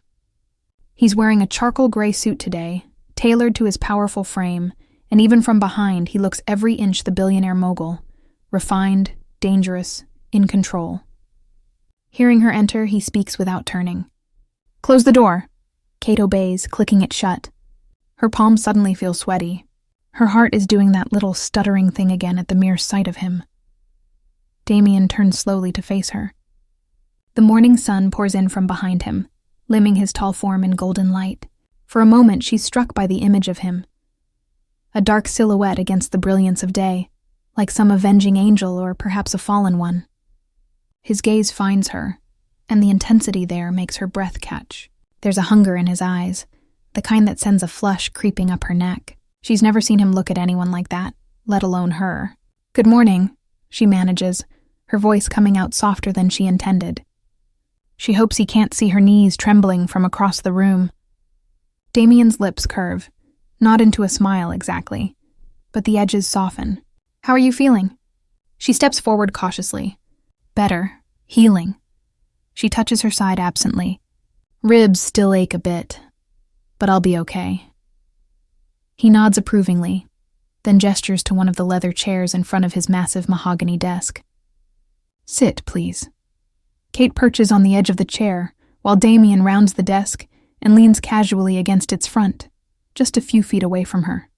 He's wearing a charcoal gray suit today, tailored to his powerful frame, and even from behind he looks every inch the billionaire mogul, refined, dangerous, in control. Hearing her enter, he speaks without turning. "Close the door." Kate obeys, clicking it shut. Her palms suddenly feel sweaty. Her heart is doing that little stuttering thing again at the mere sight of him. Damien turns slowly to face her. The morning sun pours in from behind him, limning his tall form in golden light. For a moment, she's struck by the image of him. A dark silhouette against the brilliance of day, like some avenging angel or perhaps a fallen one. His gaze finds her, and the intensity there makes her breath catch. There's a hunger in his eyes, the kind that sends a flush creeping up her neck. She's never seen him look at anyone like that, let alone her. "Good morning," she manages, her voice coming out softer than she intended. She hopes he can't see her knees trembling from across the room. Damien's lips curve, not into a smile exactly, but the edges soften. "How are you feeling?" She steps forward cautiously. "Better. Healing." She touches her side absently. "Ribs still ache a bit, but I'll be okay." He nods approvingly, then gestures to one of the leather chairs in front of his massive mahogany desk. "Sit, please." Kate perches on the edge of the chair, while Damien rounds the desk and leans casually against its front, just a few feet away from her.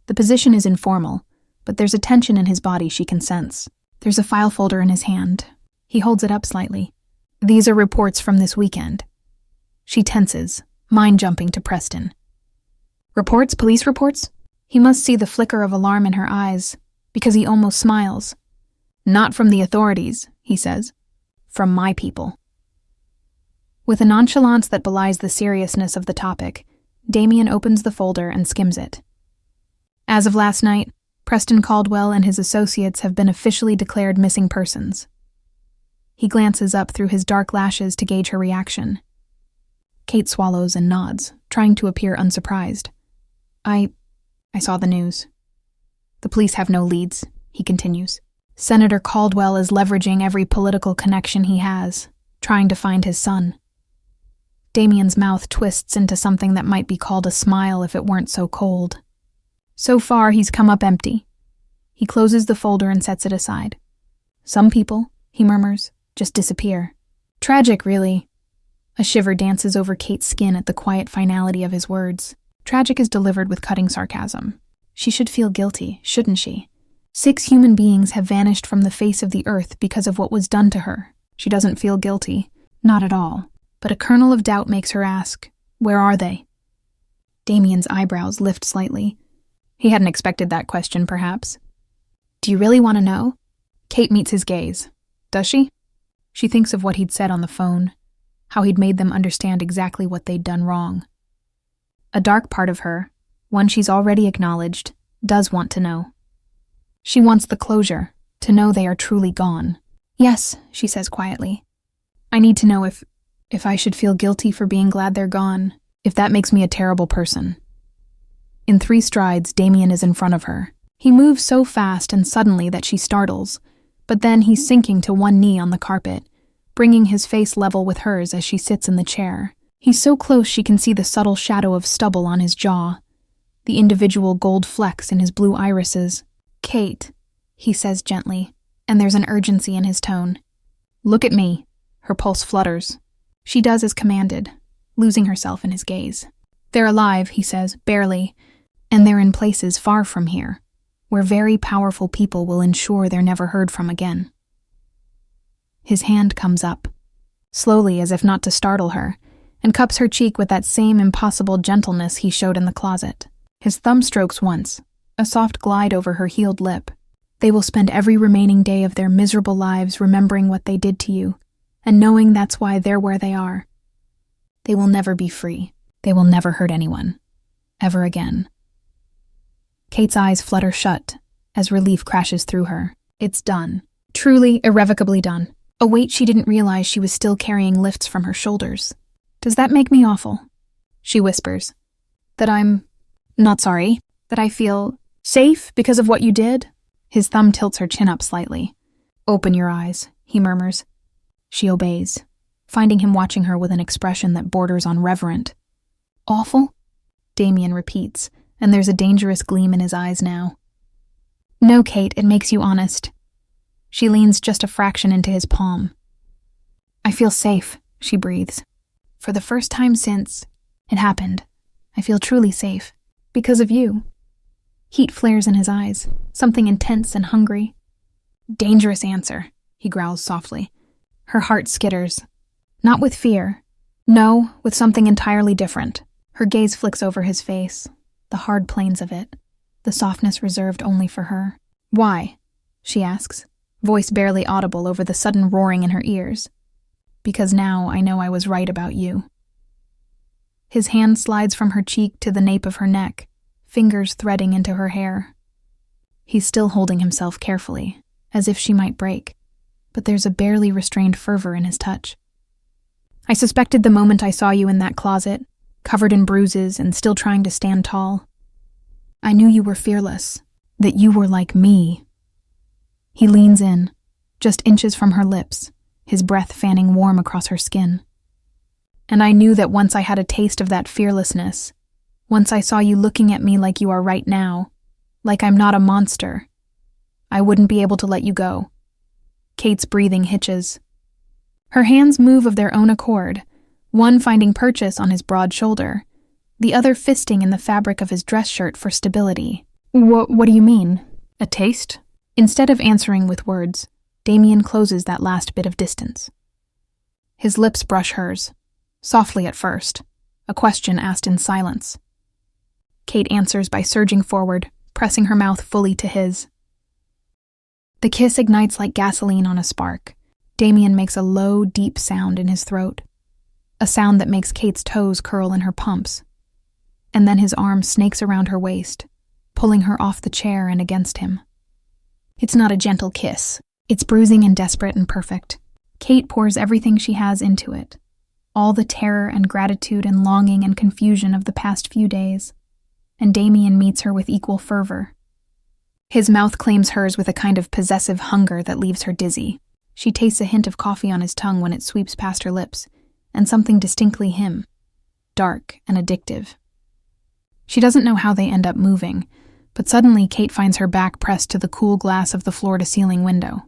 The position is informal, but there's a tension in his body she can sense. There's a file folder in his hand. He holds it up slightly. "These are reports from this weekend." She tenses, mind jumping to Preston. "Reports? Police reports?" He must see the flicker of alarm in her eyes, because he almost smiles. "Not from the authorities," he says. "From my people." With a nonchalance that belies the seriousness of the topic, Damien opens the folder and skims it. As of last night, Preston Caldwell and his associates have been officially declared missing persons. He glances up through his dark lashes to gauge her reaction. Kate swallows and nods, trying to appear unsurprised. I saw the news. The police have no leads," he continues. "Senator Caldwell is leveraging every political connection he has, trying to find his son." Damien's mouth twists into something that might be called a smile if it weren't so cold. So far, he's come up empty. He closes the folder and sets it aside. "Some people," he murmurs, "just disappear." Tragic, really. A shiver dances over Kate's skin at the quiet finality of his words. Tragic is delivered with cutting sarcasm. She should feel guilty, shouldn't she? 6 human beings have vanished from the face of the earth because of what was done to her. She doesn't feel guilty. Not at all. But a kernel of doubt makes her ask, "Where are they?" Damien's eyebrows lift slightly. He hadn't expected that question, perhaps. "Do you really want to know?" Kate meets his gaze. Does she? She thinks of what he'd said on the phone, how he'd made them understand exactly what they'd done wrong. A dark part of her, one she's already acknowledged, does want to know. She wants the closure, to know they are truly gone. "Yes," she says quietly. "I need to know if I should feel guilty for being glad they're gone, if that makes me a terrible person." In 3 strides, Damien is in front of her. He moves so fast and suddenly that she startles, but then he's sinking to one knee on the carpet, bringing his face level with hers as she sits in the chair. He's so close she can see the subtle shadow of stubble on his jaw, the individual gold flecks in his blue irises. "Kate," he says gently, and there's an urgency in his tone. "Look at me." Her pulse flutters. She does as commanded, losing herself in his gaze. "They're alive," he says, "barely, and they're in places far from here, where very powerful people will ensure they're never heard from again." His hand comes up, slowly as if not to startle her, and cups her cheek with that same impossible gentleness he showed in the closet. His thumb strokes once, a soft glide over her healed lip. "They will spend every remaining day of their miserable lives remembering what they did to you, and knowing that's why they're where they are. They will never be free. They will never hurt anyone. Ever again." Kate's eyes flutter shut as relief crashes through her. It's done. Truly, irrevocably done. A weight she didn't realize she was still carrying lifts from her shoulders. "Does that make me awful?" she whispers. "That I'm not sorry? That I feel safe because of what you did?" His thumb tilts her chin up slightly. "Open your eyes," he murmurs. She obeys, finding him watching her with an expression that borders on reverent. "Awful?" Damien repeats, and there's a dangerous gleam in his eyes now. "No, Kate, it makes you honest." She leans just a fraction into his palm. "I feel safe," she breathes. "For the first time since it happened, I feel truly safe. Because of you." Heat flares in his eyes, something intense and hungry. "Dangerous answer," he growls softly. Her heart skitters. Not with fear. No, with something entirely different. Her gaze flicks over his face, the hard planes of it, the softness reserved only for her. "Why?" she asks, voice barely audible over the sudden roaring in her ears. "Because now I know I was right about you." His hand slides from her cheek to the nape of her neck, fingers threading into her hair. He's still holding himself carefully, as if she might break, but there's a barely restrained fervor in his touch. "I suspected the moment I saw you in that closet, covered in bruises and still trying to stand tall. I knew you were fearless, that you were like me." He leans in, just inches from her lips, his breath fanning warm across her skin. "And I knew that once I had a taste of that fearlessness, once I saw you looking at me like you are right now, like I'm not a monster, I wouldn't be able to let you go." Kate's breathing hitches. Her hands move of their own accord, one finding purchase on his broad shoulder, the other fisting in the fabric of his dress shirt for stability. What do you mean? A taste?" Instead of answering with words, Damien closes that last bit of distance. His lips brush hers, softly at first, a question asked in silence. Kate answers by surging forward, pressing her mouth fully to his. The kiss ignites like gasoline on a spark. Damien makes a low, deep sound in his throat, a sound that makes Kate's toes curl in her pumps. And then his arm snakes around her waist, pulling her off the chair and against him. It's not a gentle kiss. It's bruising and desperate and perfect. Kate pours everything she has into it, all the terror and gratitude and longing and confusion of the past few days, and Damien meets her with equal fervor. His mouth claims hers with a kind of possessive hunger that leaves her dizzy. She tastes a hint of coffee on his tongue when it sweeps past her lips, and something distinctly him, dark and addictive. She doesn't know how they end up moving, but suddenly Kate finds her back pressed to the cool glass of the floor-to-ceiling window.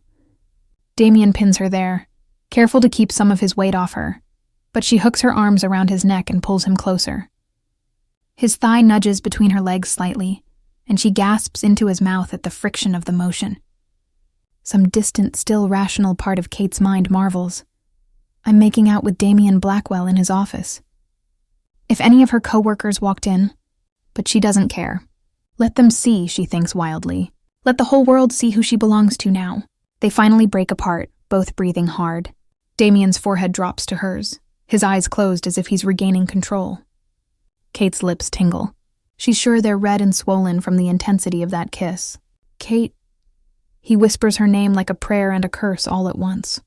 Damien pins her there, careful to keep some of his weight off her, but she hooks her arms around his neck and pulls him closer. His thigh nudges between her legs slightly, and she gasps into his mouth at the friction of the motion. Some distant, still rational part of Kate's mind marvels. I'm making out with Damien Blackwell in his office. If any of her co-workers walked in, but she doesn't care. Let them see, she thinks wildly. Let the whole world see who she belongs to now. They finally break apart, both breathing hard. Damien's forehead drops to hers, his eyes closed as if he's regaining control. Kate's lips tingle. She's sure they're red and swollen from the intensity of that kiss. Kate. He whispers her name like a prayer and a curse all at once.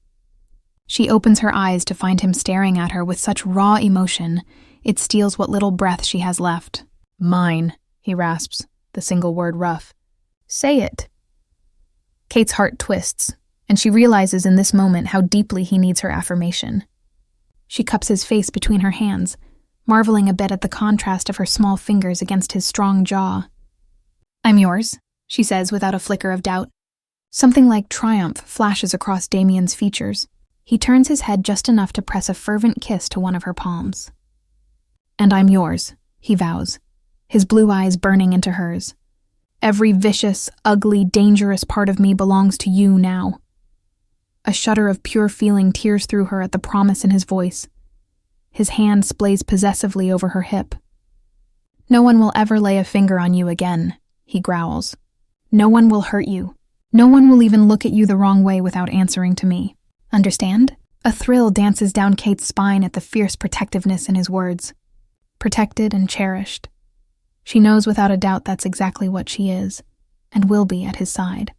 She opens her eyes to find him staring at her with such raw emotion, it steals what little breath she has left. Mine, he rasps, the single word rough. Say it. Kate's heart twists, and she realizes in this moment how deeply he needs her affirmation. She cups his face between her hands, marveling a bit at the contrast of her small fingers against his strong jaw. I'm yours, she says without a flicker of doubt. Something like triumph flashes across Damien's features. He turns his head just enough to press a fervent kiss to one of her palms. And I'm yours, he vows, his blue eyes burning into hers. Every vicious, ugly, dangerous part of me belongs to you now. A shudder of pure feeling tears through her at the promise in his voice. His hand splays possessively over her hip. No one will ever lay a finger on you again, he growls. No one will hurt you. No one will even look at you the wrong way without answering to me. Understand? A thrill dances down Kate's spine at the fierce protectiveness in his words. Protected and cherished. She knows without a doubt that's exactly what she is, and will be at his side.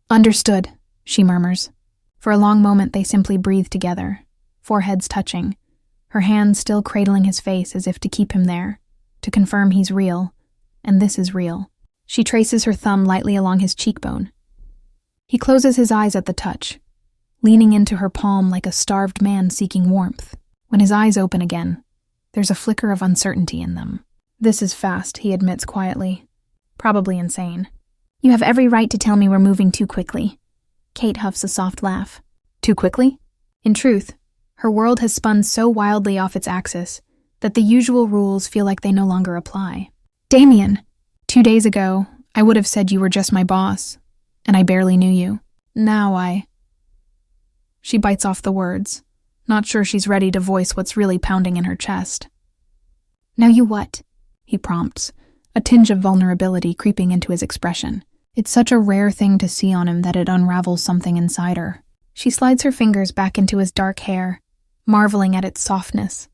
Understood, she murmurs. For a long moment they simply breathe together, foreheads touching, her hands still cradling his face as if to keep him there, to confirm he's real, and this is real. She traces her thumb lightly along his cheekbone. He closes his eyes at the touch, leaning into her palm like a starved man seeking warmth. When his eyes open again, there's a flicker of uncertainty in them. This is fast, he admits quietly. Probably insane. You have every right to tell me we're moving too quickly. Kate huffs a soft laugh. Too quickly? In truth, her world has spun so wildly off its axis that the usual rules feel like they no longer apply. Damien! 2 days ago, I would have said you were just my boss, and I barely knew you. Now She bites off the words, not sure she's ready to voice what's really pounding in her chest. Now you what? He prompts, a tinge of vulnerability creeping into his expression. It's such a rare thing to see on him that it unravels something inside her. She slides her fingers back into his dark hair, marveling at its softness.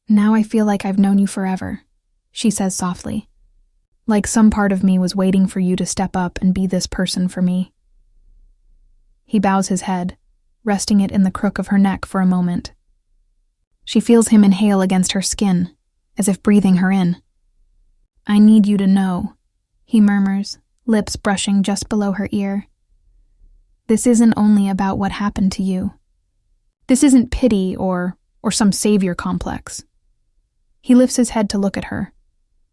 Now I feel like I've known you forever, she says softly. Like some part of me was waiting for you to step up and be this person for me. He bows his head, resting it in the crook of her neck for a moment. She feels him inhale against her skin, as if breathing her in. I need you to know, he murmurs, lips brushing just below her ear. This isn't only about what happened to you. This isn't pity or some savior complex. He lifts his head to look at her,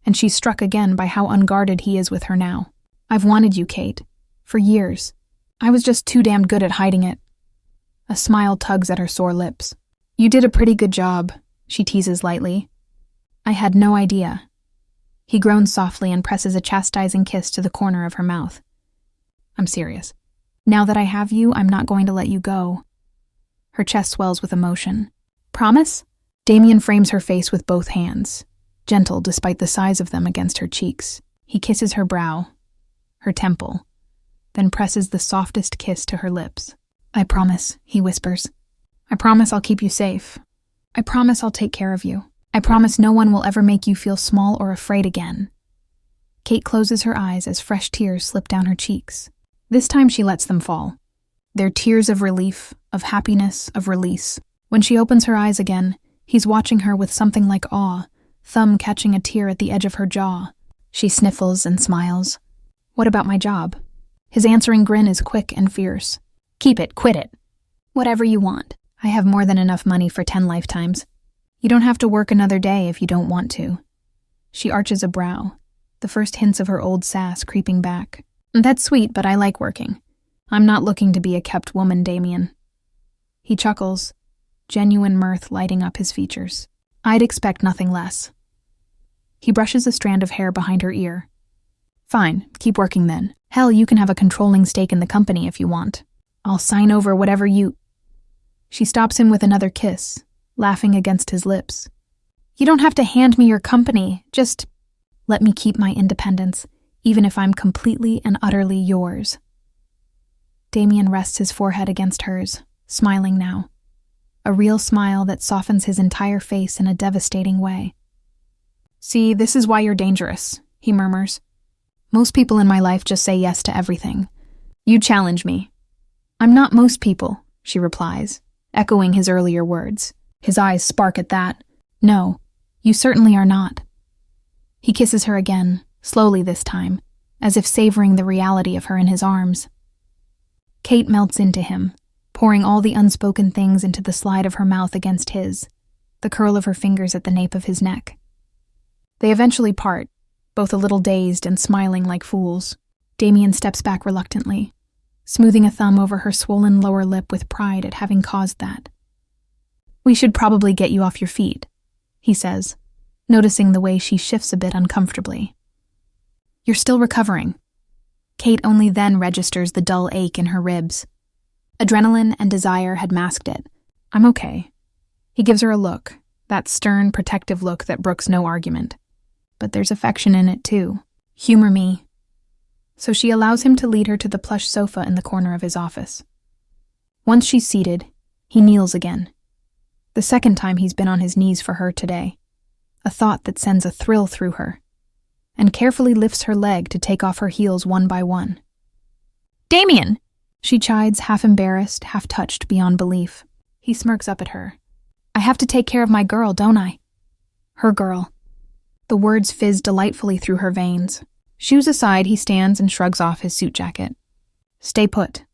and she's struck again by how unguarded he is with her now. I've wanted you, Kate, for years. I was just too damned good at hiding it. A smile tugs at her sore lips. You did a pretty good job, she teases lightly. I had no idea. He groans softly and presses a chastising kiss to the corner of her mouth. I'm serious. Now that I have you, I'm not going to let you go. Her chest swells with emotion. Promise? Damien frames her face with both hands, gentle despite the size of them against her cheeks. He kisses her brow, her temple, then presses the softest kiss to her lips. I promise, he whispers. I promise I'll keep you safe. I promise I'll take care of you. I promise no one will ever make you feel small or afraid again. Kate closes her eyes as fresh tears slip down her cheeks. This time she lets them fall. They're tears of relief, of happiness, of release. When she opens her eyes again, he's watching her with something like awe, thumb catching a tear at the edge of her jaw. She sniffles and smiles. What about my job? His answering grin is quick and fierce. Keep it, quit it. Whatever you want. I have more than enough money for 10 lifetimes. You don't have to work another day if you don't want to. She arches a brow, the first hints of her old sass creeping back. That's sweet, but I like working. I'm not looking to be a kept woman, Damien. He chuckles, genuine mirth lighting up his features. I'd expect nothing less. He brushes a strand of hair behind her ear. Fine, keep working then. Hell, you can have a controlling stake in the company if you want. I'll sign over whatever you... She stops him with another kiss, laughing against his lips. You don't have to hand me your company, just let me keep my independence, even if I'm completely and utterly yours. Damien rests his forehead against hers, smiling now. A real smile that softens his entire face in a devastating way. See, this is why you're dangerous, he murmurs. Most people in my life just say yes to everything. You challenge me. I'm not most people, she replies, echoing his earlier words. His eyes spark at that. No, you certainly are not. He kisses her again, slowly this time, as if savoring the reality of her in his arms. Kate melts into him, pouring all the unspoken things into the slide of her mouth against his, the curl of her fingers at the nape of his neck. They eventually part, both a little dazed and smiling like fools. Damien steps back reluctantly, smoothing a thumb over her swollen lower lip with pride at having caused that. We should probably get you off your feet, he says, noticing the way she shifts a bit uncomfortably. You're still recovering. Kate only then registers the dull ache in her ribs. Adrenaline and desire had masked it. I'm okay. He gives her a look, that stern, protective look that brooks no argument. But there's affection in it too. Humor me. So she allows him to lead her to the plush sofa in the corner of his office. Once she's seated, he kneels again. The second time he's been on his knees for her today. A thought that sends a thrill through her, and carefully lifts her leg to take off her heels one by one. Damien! She chides, half embarrassed, half touched beyond belief. He smirks up at her. I have to take care of my girl, don't I? Her girl. The words fizz delightfully through her veins. Shoes aside, he stands and shrugs off his suit jacket. Stay put.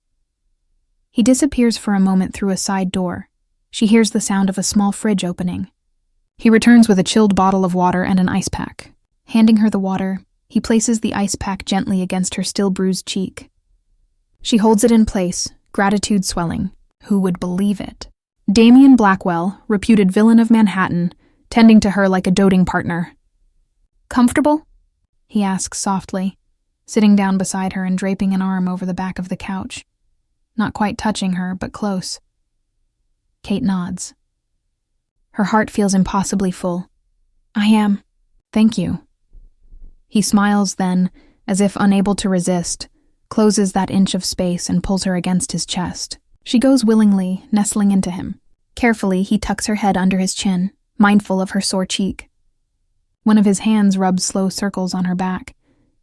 He disappears for a moment through a side door. She hears the sound of a small fridge opening. He returns with a chilled bottle of water and an ice pack. Handing her the water, he places the ice pack gently against her still bruised cheek. She holds it in place, gratitude swelling. Who would believe it? Damien Blackwell, reputed villain of Manhattan, tending to her like a doting partner. Comfortable? He asks softly, sitting down beside her and draping an arm over the back of the couch. Not quite touching her, but close. Kate nods. Her heart feels impossibly full. I am. Thank you. He smiles then, as if unable to resist, closes that inch of space and pulls her against his chest. She goes willingly, nestling into him. Carefully, he tucks her head under his chin, mindful of her sore cheek. One of his hands rubs slow circles on her back,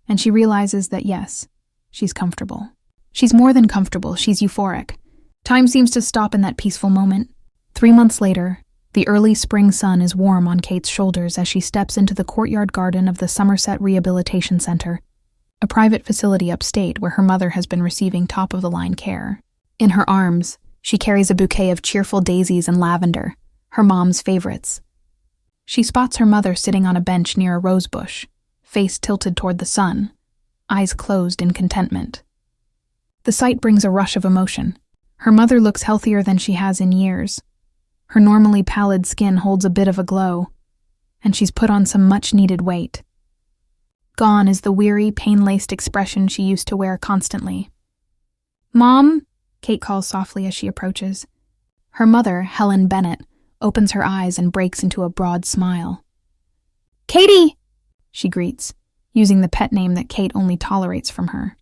and she realizes that yes, she's comfortable. She's more than comfortable, she's euphoric. Time seems to stop in that peaceful moment. 3 months later, the early spring sun is warm on Kate's shoulders as she steps into the courtyard garden of the Somerset Rehabilitation Center, a private facility upstate where her mother has been receiving top-of-the-line care. In her arms, she carries a bouquet of cheerful daisies and lavender, her mom's favorites. She spots her mother sitting on a bench near a rose bush, face tilted toward the sun, eyes closed in contentment. The sight brings a rush of emotion. Her mother looks healthier than she has in years. Her normally pallid skin holds a bit of a glow, and she's put on some much-needed weight. Gone is the weary, pain-laced expression she used to wear constantly. Mom, Kate calls softly as she approaches. Her mother, Helen Bennett, opens her eyes and breaks into a broad smile. Katie! She greets, using the pet name that Kate only tolerates from her.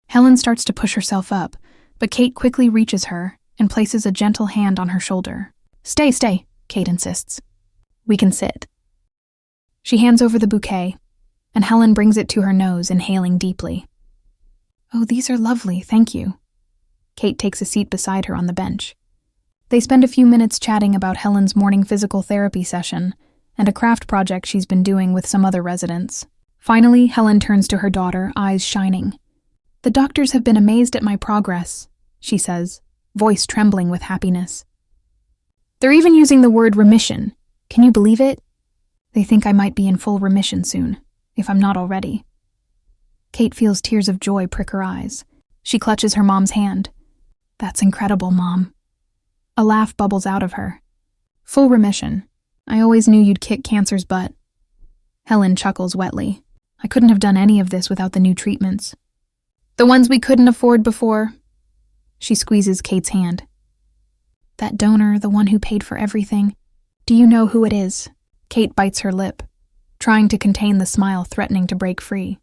Helen starts to push herself up, but Kate quickly reaches her and places a gentle hand on her shoulder. Stay, Kate insists. We can sit. She hands over the bouquet, and Helen brings it to her nose, inhaling deeply. Oh, these are lovely, thank you. Kate takes a seat beside her on the bench. They spend a few minutes chatting about Helen's morning physical therapy session and a craft project she's been doing with some other residents. Finally, Helen turns to her daughter, eyes shining. The doctors have been amazed at my progress, she says, voice trembling with happiness. They're even using the word remission. Can you believe it? They think I might be in full remission soon, if I'm not already. Kate feels tears of joy prick her eyes. She clutches her mom's hand. That's incredible, Mom. A laugh bubbles out of her. Full remission. I always knew you'd kick cancer's butt. Helen chuckles wetly. I couldn't have done any of this without the new treatments. The ones we couldn't afford before. She squeezes Kate's hand. That donor, the one who paid for everything. Do you know who it is? Kate bites her lip, trying to contain the smile threatening to break free.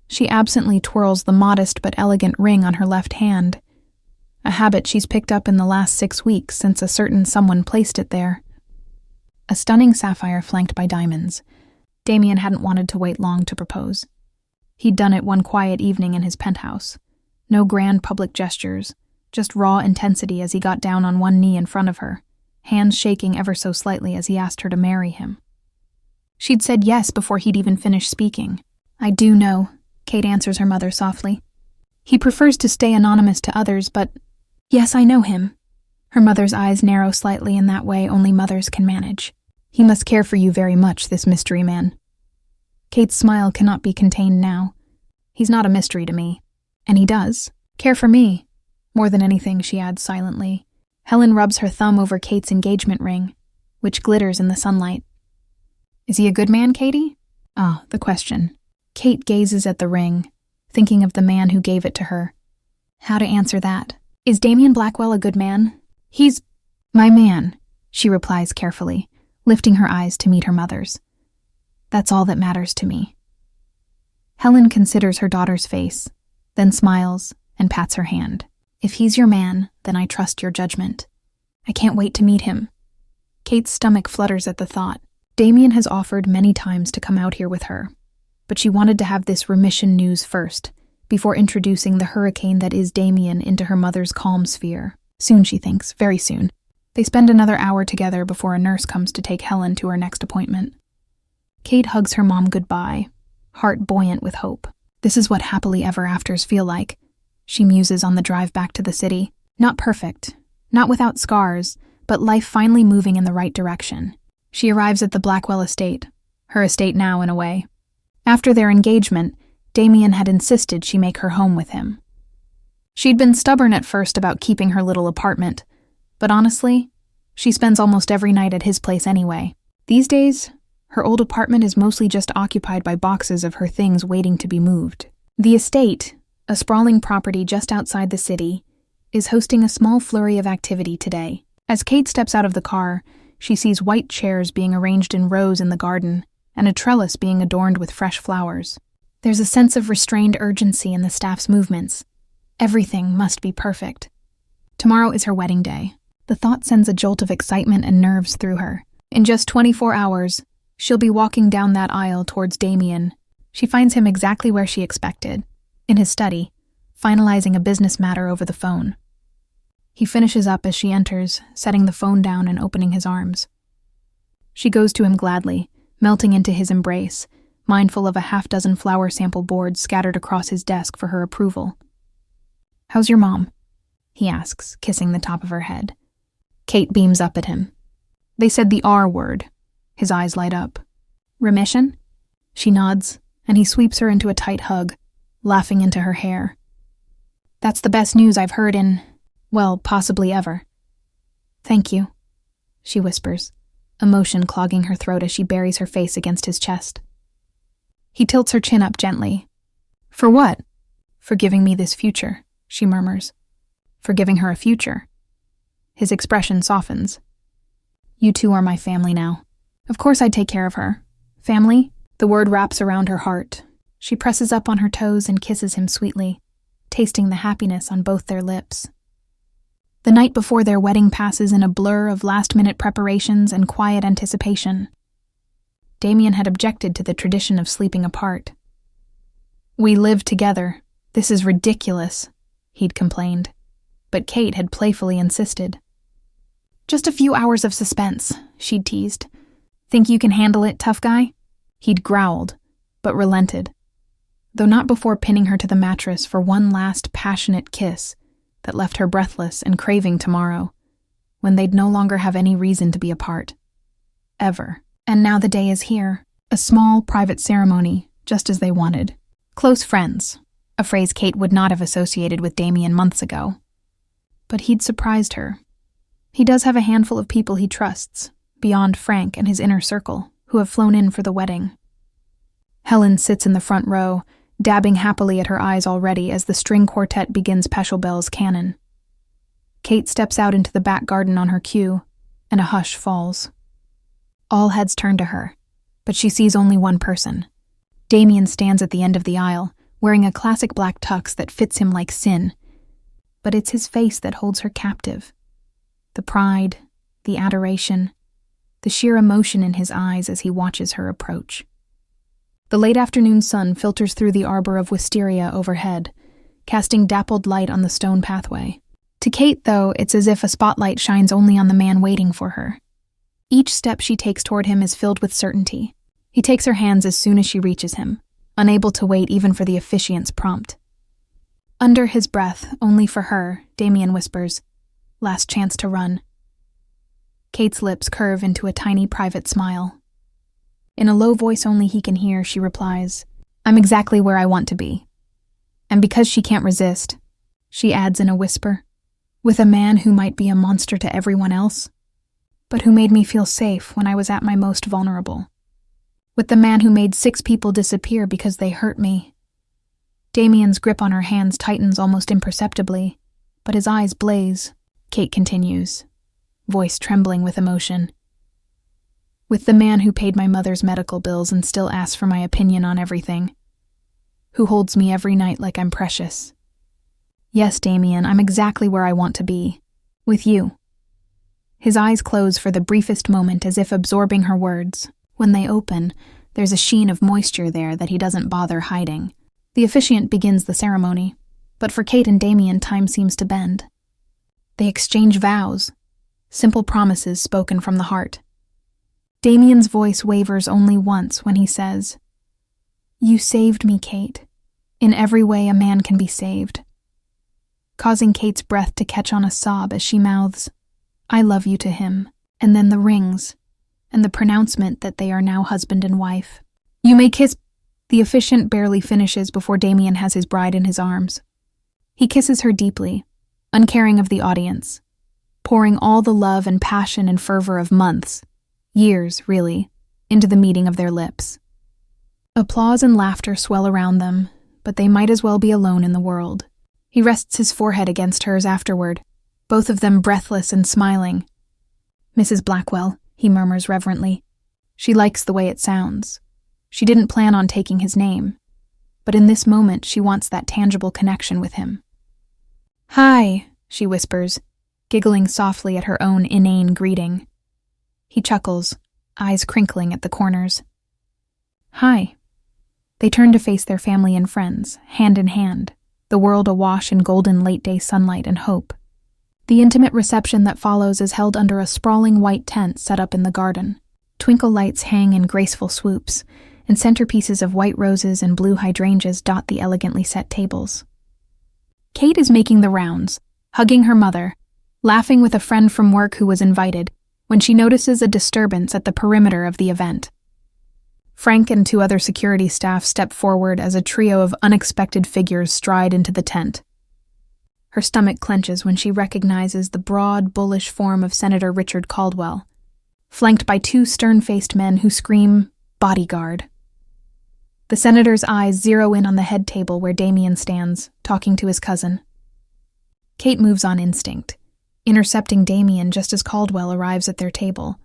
She absently twirls the modest but elegant ring on her left hand, a habit she's picked up in the last 6 weeks since a certain someone placed it there. A stunning sapphire flanked by diamonds. Damien hadn't wanted to wait long to propose. He'd done it one quiet evening in his penthouse. No grand public gestures, just raw intensity as he got down on one knee in front of her, hands shaking ever so slightly as he asked her to marry him. She'd said yes before he'd even finished speaking. I do know, Kate answers her mother softly. He prefers to stay anonymous to others, but yes, I know him. Her mother's eyes narrow slightly in that way only mothers can manage. He must care for you very much, this mystery man. Kate's smile cannot be contained now. He's not a mystery to me. And he does. Care for me. More than anything, she adds silently. Helen rubs her thumb over Kate's engagement ring, which glitters in the sunlight. Is he a good man, Katie? Ah, the question. Kate gazes at the ring, thinking of the man who gave it to her. How to answer that? Is Damien Blackwell a good man? He's my man, she replies carefully, lifting her eyes to meet her mother's. That's all that matters to me. Helen considers her daughter's face, then smiles and pats her hand. If he's your man, then I trust your judgment. I can't wait to meet him. Kate's stomach flutters at the thought. Damien has offered many times to come out here with her, but she wanted to have this remission news first, before introducing the hurricane that is Damien into her mother's calm sphere. Soon, she thinks, very soon. They spend another hour together before a nurse comes to take Helen to her next appointment. Kate hugs her mom goodbye, heart buoyant with hope. This is what happily ever afters feel like, she muses on the drive back to the city. Not perfect, not without scars, but life finally moving in the right direction. She arrives at the Blackwell estate, her estate now in a way. After their engagement, Damien had insisted she make her home with him. She'd been stubborn at first about keeping her little apartment, but honestly, she spends almost every night at his place anyway. These days, her old apartment is mostly just occupied by boxes of her things waiting to be moved. The estate, a sprawling property just outside the city, is hosting a small flurry of activity today. As Kate steps out of the car, she sees white chairs being arranged in rows in the garden, and a trellis being adorned with fresh flowers. There's a sense of restrained urgency in the staff's movements. Everything must be perfect. Tomorrow is her wedding day. The thought sends a jolt of excitement and nerves through her. In just 24 hours, she'll be walking down that aisle towards Damien. She finds him exactly where she expected, in his study, finalizing a business matter over the phone. He finishes up as she enters, setting the phone down and opening his arms. She goes to him gladly, melting into his embrace, mindful of a half-dozen flower sample boards scattered across his desk for her approval. How's your mom? He asks, kissing the top of her head. Kate beams up at him. They said the R word. His eyes light up. Remission? She nods, and he sweeps her into a tight hug, laughing into her hair. That's the best news I've heard in, well, possibly ever. Thank you, she whispers, emotion clogging her throat as she buries her face against his chest. He tilts her chin up gently. For what? For giving me this future, she murmurs. For giving her a future. His expression softens. You two are my family now. Of course I'd take care of her. Family? The word wraps around her heart. She presses up on her toes and kisses him sweetly, tasting the happiness on both their lips. The night before their wedding passes in a blur of last-minute preparations and quiet anticipation. Damien had objected to the tradition of sleeping apart. We live together. This is ridiculous, he'd complained. But Kate had playfully insisted. Just a few hours of suspense, she'd teased. Think you can handle it, tough guy? He'd growled, but relented, though not before pinning her to the mattress for one last passionate kiss that left her breathless and craving tomorrow, when they'd no longer have any reason to be apart. Ever. And now the day is here, a small, private ceremony, just as they wanted. Close friends, a phrase Kate would not have associated with Damien months ago. But he'd surprised her. He does have a handful of people he trusts, beyond Frank and his inner circle, who have flown in for the wedding. Helen sits in the front row, dabbing happily at her eyes already as the string quartet begins Pechelbel's canon. Kate steps out into the back garden on her cue, and a hush falls. All heads turn to her, but she sees only one person. Damien stands at the end of the aisle, wearing a classic black tux that fits him like sin. But it's his face that holds her captive. The pride, the adoration, the sheer emotion in his eyes as he watches her approach. The late afternoon sun filters through the arbor of wisteria overhead, casting dappled light on the stone pathway. To Kate, though, it's as if a spotlight shines only on the man waiting for her. Each step she takes toward him is filled with certainty. He takes her hands as soon as she reaches him, unable to wait even for the officiant's prompt. Under his breath, only for her, Damien whispers, "Last chance to run." Kate's lips curve into a tiny private smile. In a low voice only he can hear, she replies, "I'm exactly where I want to be." And because she can't resist, she adds in a whisper, "With a man who might be a monster to everyone else, but who made me feel safe when I was at my most vulnerable. With the man who made 6 people disappear because they hurt me." Damien's grip on her hands tightens almost imperceptibly, but his eyes blaze. Kate continues, voice trembling with emotion. "With the man who paid my mother's medical bills and still asks for my opinion on everything. Who holds me every night like I'm precious. Yes, Damien, I'm exactly where I want to be. With you." His eyes close for the briefest moment as if absorbing her words. When they open, there's a sheen of moisture there that he doesn't bother hiding. The officiant begins the ceremony, but for Kate and Damien, time seems to bend. They exchange vows, simple promises spoken from the heart. Damien's voice wavers only once when he says, "You saved me, Kate. In every way a man can be saved," causing Kate's breath to catch on a sob as she mouths, "I love you" to him, and then the rings, and the pronouncement that they are now husband and wife. "You may kiss—" The officiant barely finishes before Damien has his bride in his arms. He kisses her deeply, uncaring of the audience, pouring all the love and passion and fervor of months, years, really, into the meeting of their lips. Applause and laughter swell around them, but they might as well be alone in the world. He rests his forehead against hers afterward, both of them breathless and smiling. "Mrs. Blackwell," he murmurs reverently. She likes the way it sounds. She didn't plan on taking his name, but in this moment she wants that tangible connection with him. "Hi," she whispers, giggling softly at her own inane greeting. He chuckles, eyes crinkling at the corners. "Hi." They turn to face their family and friends, hand in hand, the world awash in golden late-day sunlight and hope. The intimate reception that follows is held under a sprawling white tent set up in the garden. Twinkle lights hang in graceful swoops, and centerpieces of white roses and blue hydrangeas dot the elegantly set tables. Kate is making the rounds, hugging her mother, laughing with a friend from work who was invited, when she notices a disturbance at the perimeter of the event. Frank and 2 other security staff step forward as a trio of unexpected figures stride into the tent. Her stomach clenches when she recognizes the broad, bullish form of Senator Richard Caldwell, flanked by 2 stern-faced men who scream, "Bodyguard." The senator's eyes zero in on the head table where Damien stands, talking to his cousin. Kate moves on instinct, intercepting Damien just as Caldwell arrives at their table.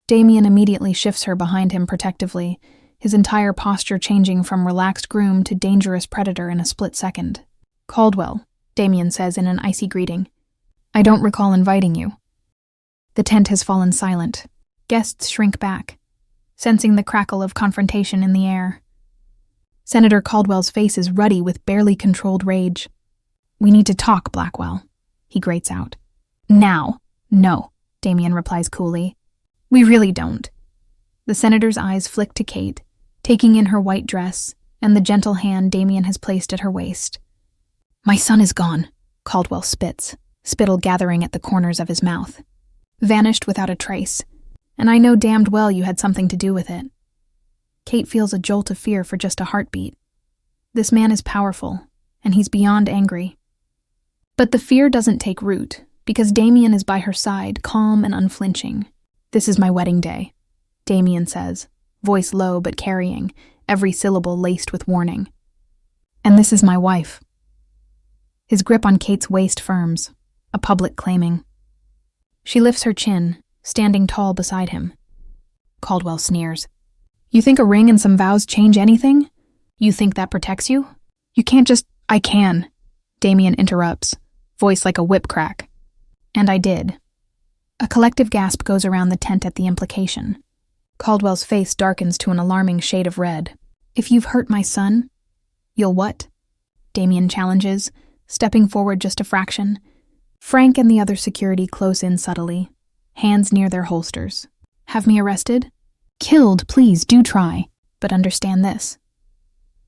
Damien immediately shifts her behind him protectively, his entire posture changing from relaxed groom to dangerous predator in a split second. "Caldwell," Damien says in an icy greeting, "I don't recall inviting you." The tent has fallen silent. Guests shrink back, sensing the crackle of confrontation in the air. Senator Caldwell's face is ruddy with barely controlled rage. "We need to talk, Blackwell," he grates out. "Now." "No," Damien replies coolly. "We really don't." The senator's eyes flick to Kate, taking in her white dress and the gentle hand Damien has placed at her waist. "My son is gone," Caldwell spits, spittle gathering at the corners of his mouth. "Vanished without a trace, and I know damned well you had something to do with it." Kate feels a jolt of fear for just a heartbeat. This man is powerful, and he's beyond angry. But the fear doesn't take root, because Damien is by her side, calm and unflinching. "This is my wedding day," Damien says, voice low but carrying, every syllable laced with warning. "And this is my wife." His grip on Kate's waist firms, a public claiming. She lifts her chin, standing tall beside him. Caldwell sneers. "You think a ring and some vows change anything? You think that protects you? You can't just—" "I can," Damien interrupts, voice like a whip crack. "And I did." A collective gasp goes around the tent at the implication. Caldwell's face darkens to an alarming shade of red. "If you've hurt my son, you'll what?" Damien challenges, stepping forward just a fraction. Frank and the other security close in subtly, hands near their holsters. "Have me arrested? Killed, please, do try. But understand this."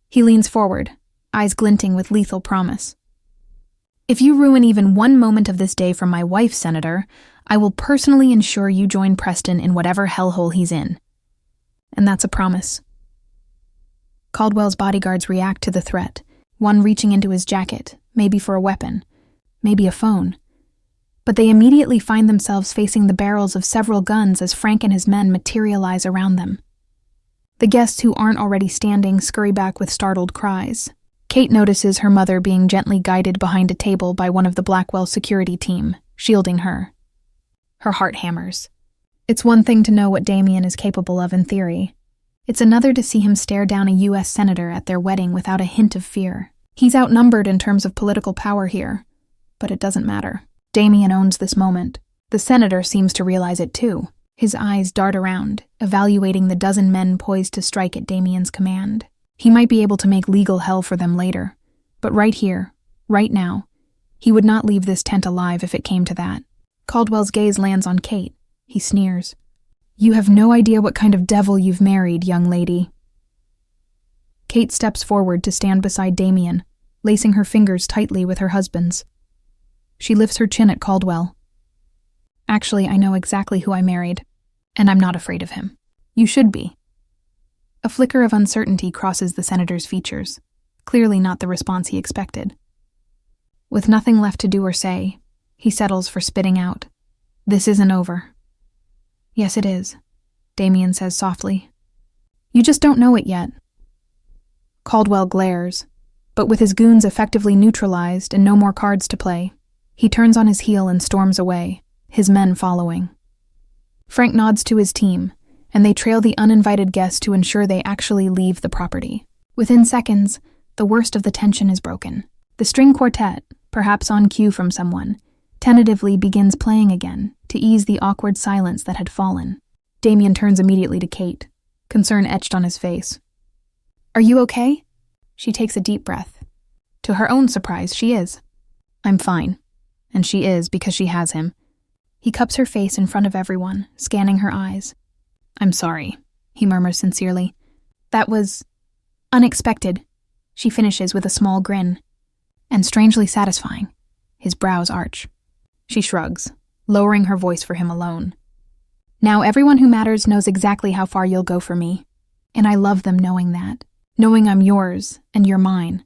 He leans forward, eyes glinting with lethal promise. "If you ruin even one moment of this day for my wife, Senator, I will personally ensure you join Preston in whatever hellhole he's in." And that's a promise. Caldwell's bodyguards react to the threat, one reaching into his jacket, maybe for a weapon, maybe a phone. But they immediately find themselves facing the barrels of several guns as Frank and his men materialize around them. The guests who aren't already standing scurry back with startled cries. Kate notices her mother being gently guided behind a table by one of the Blackwell security team, shielding her. Her heart hammers. It's one thing to know what Damien is capable of in theory. It's another to see him stare down a U.S. senator at their wedding without a hint of fear. He's outnumbered in terms of political power here, but it doesn't matter. Damien owns this moment. The senator seems to realize it too. His eyes dart around, evaluating the dozen men poised to strike at Damien's command. He might be able to make legal hell for them later, but right here, right now, he would not leave this tent alive if it came to that. Caldwell's gaze lands on Kate. He sneers. "You have no idea what kind of devil you've married, young lady." Kate steps forward to stand beside Damien, lacing her fingers tightly with her husband's. She lifts her chin at Caldwell. "Actually, I know exactly who I married, and I'm not afraid of him. You should be." A flicker of uncertainty crosses the senator's features, clearly not the response he expected. With nothing left to do or say, he settles for spitting out. "This isn't over." "Yes, it is," Damien says softly. "You just don't know it yet." Caldwell glares, but with his goons effectively neutralized and no more cards to play, he turns on his heel and storms away, his men following. Frank nods to his team, and they trail the uninvited guests to ensure they actually leave the property. Within seconds, the worst of the tension is broken. The string quartet, perhaps on cue from someone, tentatively begins playing again to ease the awkward silence that had fallen. Damien turns immediately to Kate, concern etched on his face. "Are you okay?" She takes a deep breath. To her own surprise, she is. "I'm fine." And she is because she has him. He cups her face in front of everyone, scanning her eyes. "I'm sorry," he murmurs sincerely. "That was unexpected," she finishes with a small grin. "And strangely satisfying." His brows arch. She shrugs, lowering her voice for him alone. "Now everyone who matters knows exactly how far you'll go for me. And I love them knowing that. Knowing I'm yours and you're mine.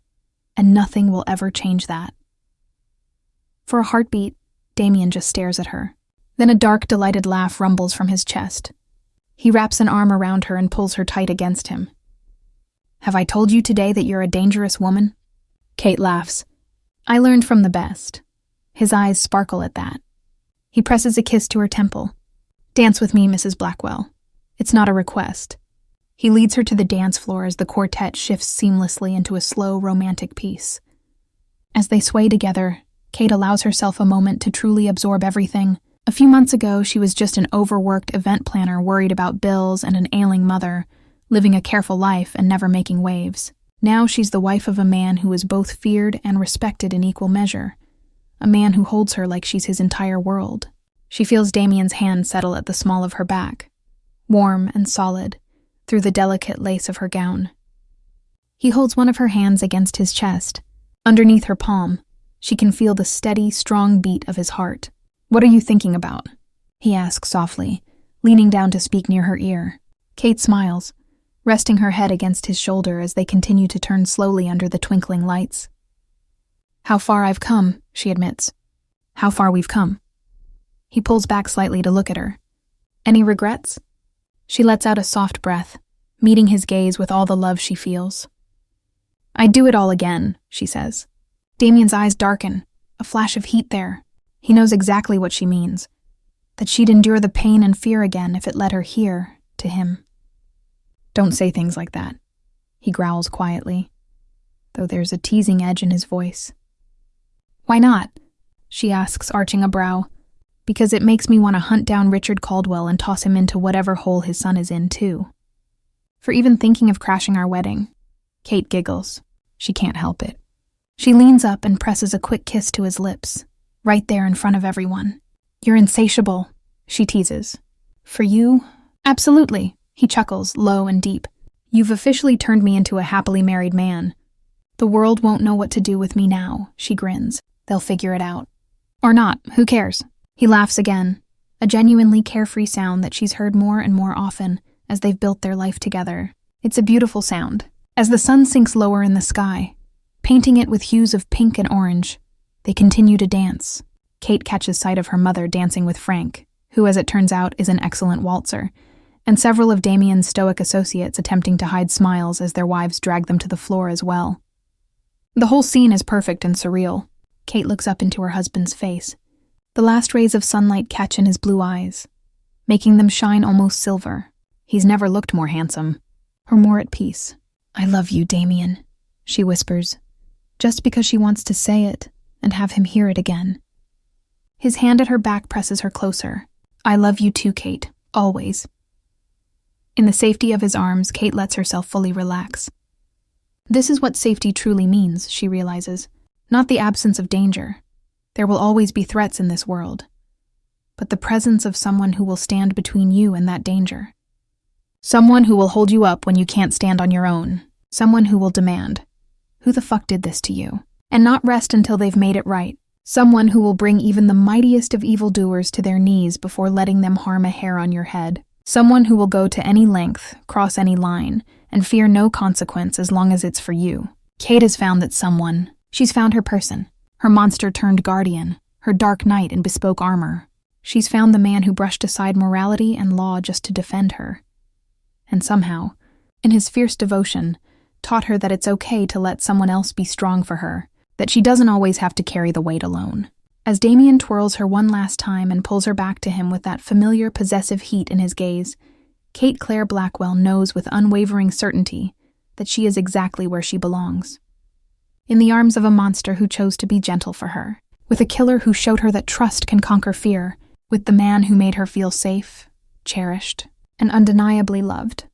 And nothing will ever change that." For a heartbeat, Damien just stares at her. Then a dark, delighted laugh rumbles from his chest. He wraps an arm around her and pulls her tight against him. "Have I told you today that you're a dangerous woman?" Kate laughs. "I learned from the best." His eyes sparkle at that. He presses a kiss to her temple. "Dance with me, Mrs. Blackwell. It's not a request." He leads her to the dance floor as the quartet shifts seamlessly into a slow, romantic piece. As they sway together, Kate allows herself a moment to truly absorb everything. A few months ago, she was just an overworked event planner worried about bills and an ailing mother, living a careful life and never making waves. Now she's the wife of a man who is both feared and respected in equal measure. A man who holds her like she's his entire world. She feels Damien's hand settle at the small of her back, warm and solid, through the delicate lace of her gown. He holds one of her hands against his chest. Underneath her palm, she can feel the steady, strong beat of his heart. "What are you thinking about?" he asks softly, leaning down to speak near her ear. Kate smiles, resting her head against his shoulder as they continue to turn slowly under the twinkling lights. "How far I've come," she admits. "How far we've come." He pulls back slightly to look at her. "Any regrets?" She lets out a soft breath, meeting his gaze with all the love she feels. "I'd do it all again," she says. Damien's eyes darken, a flash of heat there. He knows exactly what she means, that she'd endure the pain and fear again if it led her here, to him. "Don't say things like that," he growls quietly, though there's a teasing edge in his voice. "Why not?" she asks, arching a brow. "Because it makes me want to hunt down Richard Caldwell and toss him into whatever hole his son is in, too. For even thinking of crashing our wedding." Kate giggles. She can't help it. She leans up and presses a quick kiss to his lips, right there in front of everyone. "You're insatiable," she teases. "For you?" "Absolutely," he chuckles, low and deep. "You've officially turned me into a happily married man. The world won't know what to do with me now," she grins. "They'll figure it out. Or not, who cares?" He laughs again, a genuinely carefree sound that she's heard more and more often as they've built their life together. It's a beautiful sound. As the sun sinks lower in the sky, painting it with hues of pink and orange, they continue to dance. Kate catches sight of her mother dancing with Frank, who, as it turns out, is an excellent waltzer, and several of Damien's stoic associates attempting to hide smiles as their wives drag them to the floor as well. The whole scene is perfect and surreal. Kate looks up into her husband's face. The last rays of sunlight catch in his blue eyes, making them shine almost silver. He's never looked more handsome, or more at peace. "I love you, Damien," she whispers, just because she wants to say it and have him hear it again. His hand at her back presses her closer. "I love you too, Kate, always." In the safety of his arms, Kate lets herself fully relax. This is what safety truly means, she realizes. Not the absence of danger. There will always be threats in this world, but the presence of someone who will stand between you and that danger. Someone who will hold you up when you can't stand on your own. Someone who will demand, "Who the fuck did this to you?" and not rest until they've made it right. Someone who will bring even the mightiest of evildoers to their knees before letting them harm a hair on your head. Someone who will go to any length, cross any line, and fear no consequence as long as it's for you. Kate has found that someone. She's found her person. Her monster-turned guardian, her dark knight in bespoke armor. She's found the man who brushed aside morality and law just to defend her. And somehow, in his fierce devotion, taught her that it's okay to let someone else be strong for her, that she doesn't always have to carry the weight alone. As Damien twirls her one last time and pulls her back to him with that familiar possessive heat in his gaze, Kate Claire Blackwell knows with unwavering certainty that she is exactly where she belongs. In the arms of a monster who chose to be gentle for her, with a killer who showed her that trust can conquer fear, with the man who made her feel safe, cherished, and undeniably loved.